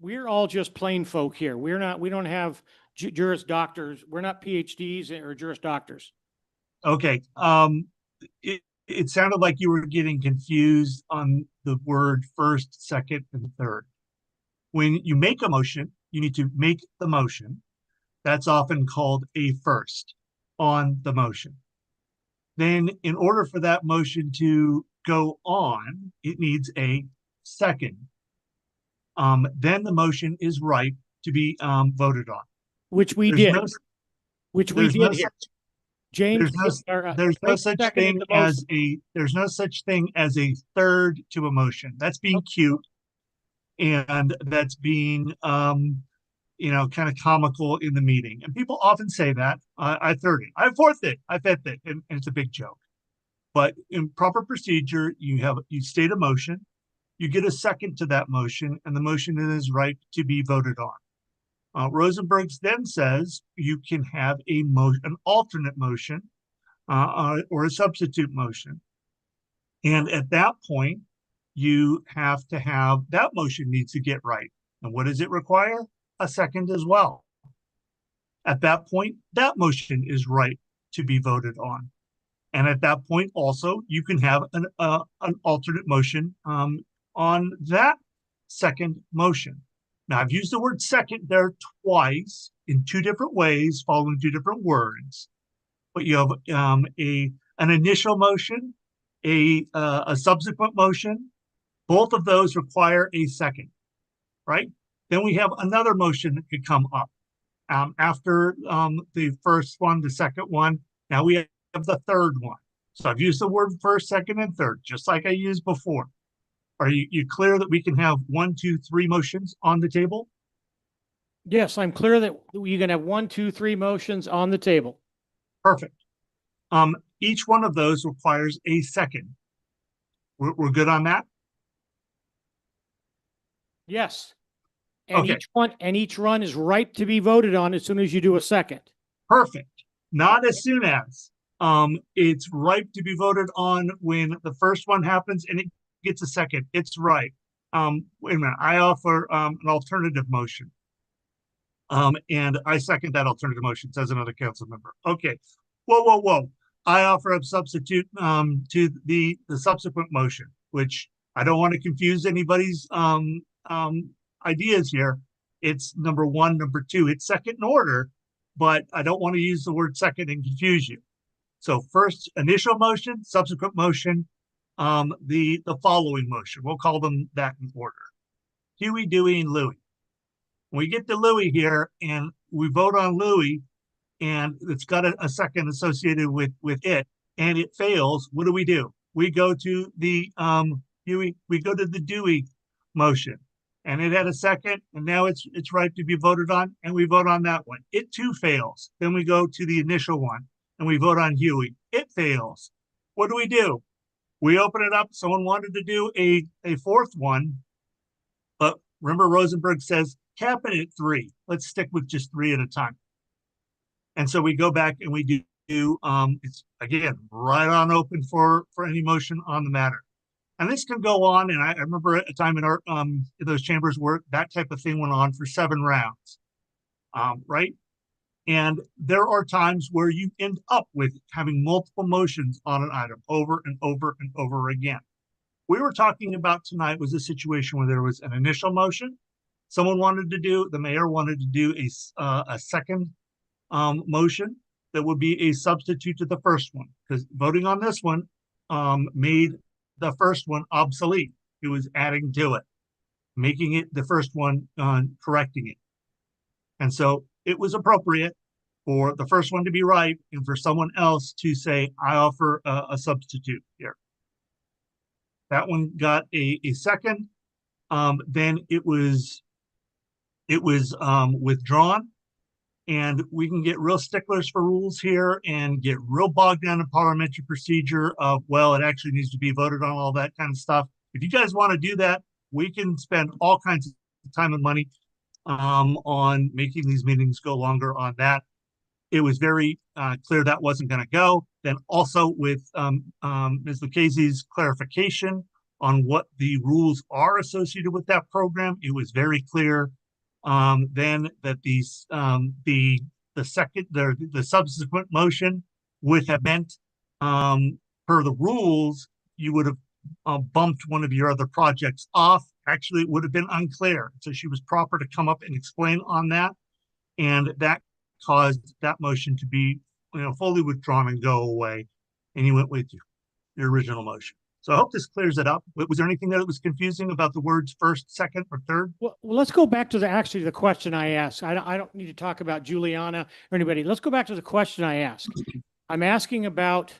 We're all just plain folk here. We don't have juris doctors. We're not PhDs or juris doctors. Okay. It sounded like you were getting confused on the word first, second, and third. When you make a motion, you need to make the motion. That's often called a first on the motion. Then in order for that motion to go on, it needs a second. Then the motion is ripe to be voted on. Which we did. Here. James, there's no such thing as a third to a motion. That's being cute, and that's being kind of comical in the meeting. And people often say that I third it, I fourth it, I fifth it, and it's a big joke. But in proper procedure, you state a motion, you get a second to that motion, and the motion is ripe to be voted on. Rosenberg's then says you can have an alternate motion or a substitute motion. And at that point, you have to have, that motion needs to get right. And what does it require? A second as well. At that point, that motion is right to be voted on. And at that point also, you can have an alternate motion on that second motion. Now, I've used the word second there twice in two different ways, following two different words. But you have an initial motion, a subsequent motion. Both of those require a second, right? Then we have another motion that could come up after the first one, the second one. Now we have the third one. So I've used the word first, second, and third, just like I used before. Are you clear that we can have 1, 2, 3 motions on the table? Yes, I'm clear that you can have 1, 2, 3 motions on the table. Perfect. Each one of those requires a second. We're good on that? Yes. And Okay. each run is ripe to be voted on as soon as you do a second. Perfect. Not as soon as. It's ripe to be voted on when the first one happens and it gets a second. It's right. Wait a minute. I offer an alternative motion. And I second that alternative motion, says another council member. Okay. Whoa. I offer a substitute to the subsequent motion, which I don't want to confuse anybody's ideas here. It's number 1, number 2. It's second in order, but I don't want to use the word second and confuse you. So first initial motion, subsequent motion, the following motion. We'll call them that in order. Huey, Dewey, and Louie. We get to Louie here and we vote on Louie and it's got a second associated with it and it fails. What do? We go to the Huey, we go to the Dewey motion and it had a second and now it's right to be voted on and we vote on that one. It too fails. Then we go to the initial one and we vote on Huey. It fails. What do? We open it up. Someone wanted to do a fourth one, but remember Rosenberg says cap it at 3. Let's stick with just 3 at a time. And so we go back and we do it's again right on open for any motion on the matter. And this can go on. And I remember a time in our those chambers where that type of thing went on for 7 rounds, right? And there are times where you end up with having multiple motions on an item over and over and over again. We were talking about tonight was a situation where there was an initial motion. Someone wanted to do, the mayor wanted to do a second motion that would be a substitute to the first one, because voting on this one made the first one obsolete. It was adding to it, making it the first one, correcting it. And so it was appropriate for the first one to be right and for someone else to say, I offer a substitute here. That one got a second. Then it was withdrawn. And we can get real sticklers for rules here and get real bogged down in parliamentary procedure of, well, it actually needs to be voted on, all that kind of stuff. If you guys want to do that, we can spend all kinds of time and money on making these meetings go longer on that. It was very clear that wasn't going to go. Then also with Ms. Lucchese's clarification on what the rules are associated with that program, it was very clear then that the subsequent motion would have meant, per the rules, you would have bumped one of your other projects off. Actually, it would have been unclear. So she was proper to come up and explain on that. And that caused that motion to be, fully withdrawn and go away. And you went with your original motion. So I hope this clears it up. Was there anything that was confusing about the words first, second, or third? Well, let's go back to the question I asked. I don't need to talk about Juliana or anybody. Let's go back to the question I asked. I'm asking about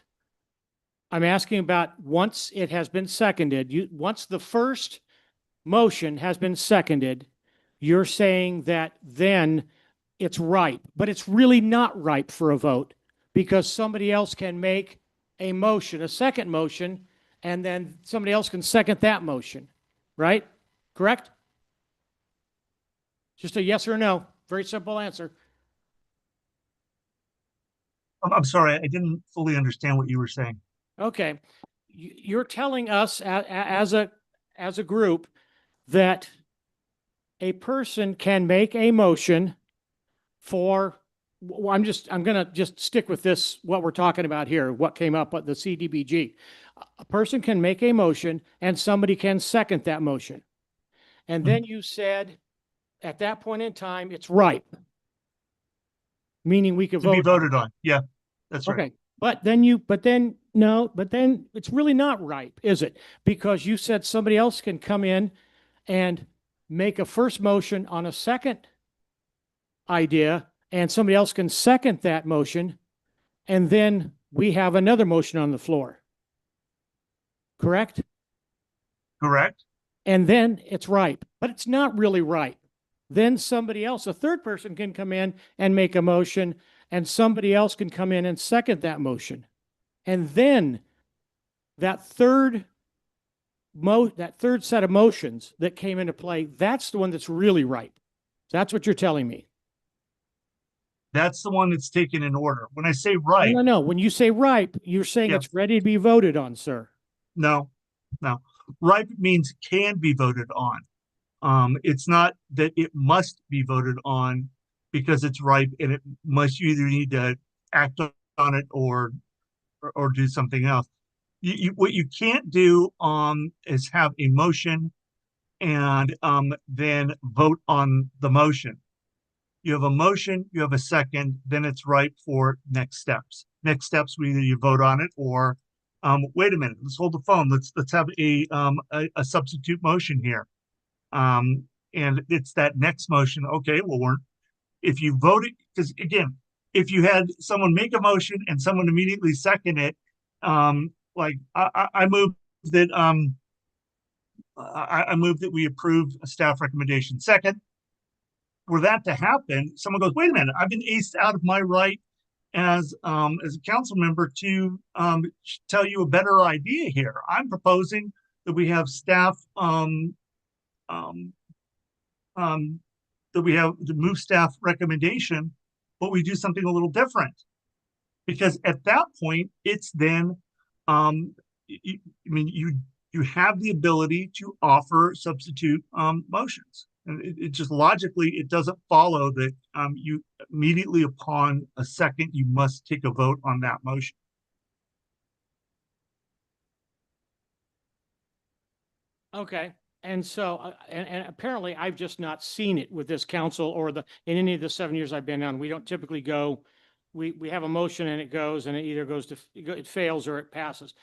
once it has been seconded, once the first motion has been seconded, you're saying that then it's ripe, but it's really not ripe for a vote because somebody else can make a motion, a second motion, and then somebody else can second that motion, right? Correct? Just a yes or no. Very simple answer. I'm sorry, I didn't fully understand what you were saying. Okay. you're telling us as a group that a person can make a motion for, I'm going to just stick with this, what we're talking about here, what came up at the CDBG. A person can make a motion and somebody can second that motion. And then you said at that point in time, it's ripe. Meaning we could To be vote on it. voted on. Yeah, that's right. Okay, but then it's really not ripe, is it? Because you said somebody else can come in and make a first motion on a second idea, and somebody else can second that motion, and then we have another motion on the floor. Correct? Correct. And then it's ripe, but it's not really ripe. Then somebody else, a third person, can come in and make a motion, and somebody else can come in and second that motion. And then that third set of motions that came into play, that's the one that's really ripe. That's what you're telling me. That's the one that's taken in order. When I say ripe, No. When you say ripe, you're saying Yeah. it's ready to be voted on, sir. no. Ripe means can be voted on. It's not that it must be voted on because it's ripe and it must, you either need to act on it or do something else. What you can't do is have a motion and then vote on the motion. You have a motion, you have a second, then it's ripe for next steps. Next steps, either you vote on it or wait a minute, let's hold the phone. Let's have a substitute motion here. And it's that next motion. Okay, well, if you voted, because again, if you had someone make a motion and someone immediately second it, like I move that I move that we approve a staff recommendation. Second, for that to happen, someone goes, wait a minute, I've been aced out of my right as a council member to tell you a better idea here. I'm proposing that we have staff that we have the move staff recommendation, but we do something a little different. Because at that point, it's then, you have the ability to offer substitute motions. And it just logically, it doesn't follow that you immediately upon a second, you must take a vote on that motion. Okay. And so, and apparently I've just not seen it with this council or in any of the 7 years I've been on. We don't typically go, we have a motion and it goes and it either goes to, it fails or it passes.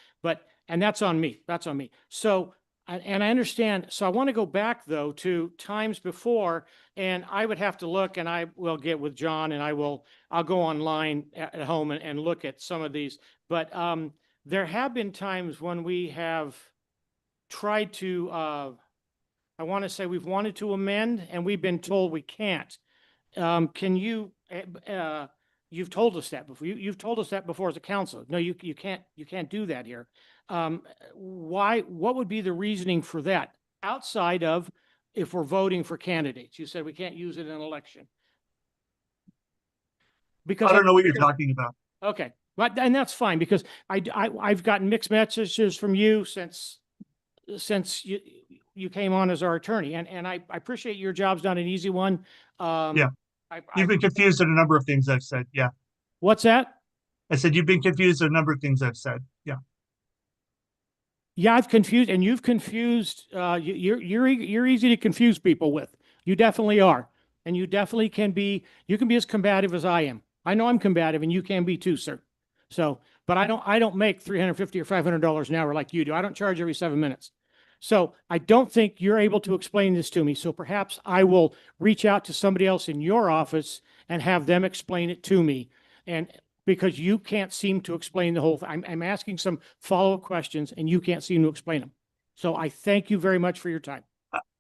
And that's on me. That's on me. So, and I understand. So I want to go back though to times before, and I would have to look, and I will get with John and I'll go online at home and look at some of these. But there have been times when we have tried to, I want to say we've wanted to amend and we've been told we can't. Can you, you've told us that before. You've told us that before as a council. No, you can't do that here. What would be the reasoning for that outside of if we're voting for candidates? You said we can't use it in an election. Because I don't know what you're talking about. Okay. And that's fine because I've gotten mixed messages from you since you came on as our attorney, and I appreciate your job's not an easy one. Yeah. You've been confused at a number of things I've said. Yeah. What's that? I said you've been confused at a number of things I've said. Yeah. Yeah, I've confused, and you've confused. You're easy to confuse people with. You definitely are, and you definitely can be. You can be as combative as I am. I know I'm combative, and you can be too, sir. So, but I don't make $350 or $500 an hour like you do. I don't charge every 7 minutes. So I don't think you're able to explain this to me. So perhaps I will reach out to somebody else in your office and have them explain it to me. And because you can't seem to explain the whole thing. I'm asking some follow-up questions and you can't seem to explain them. So I thank you very much for your time.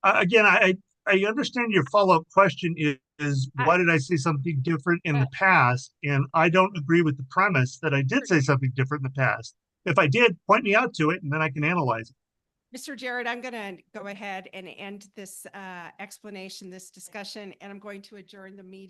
Again, I understand your follow-up question is why did I say something different in the past? And I don't agree with the premise that I did say something different in the past. If I did, point me out to it and then I can analyze it. Mr. Jared, I'm going to go ahead and end this explanation, this discussion, and I'm going to adjourn the meeting.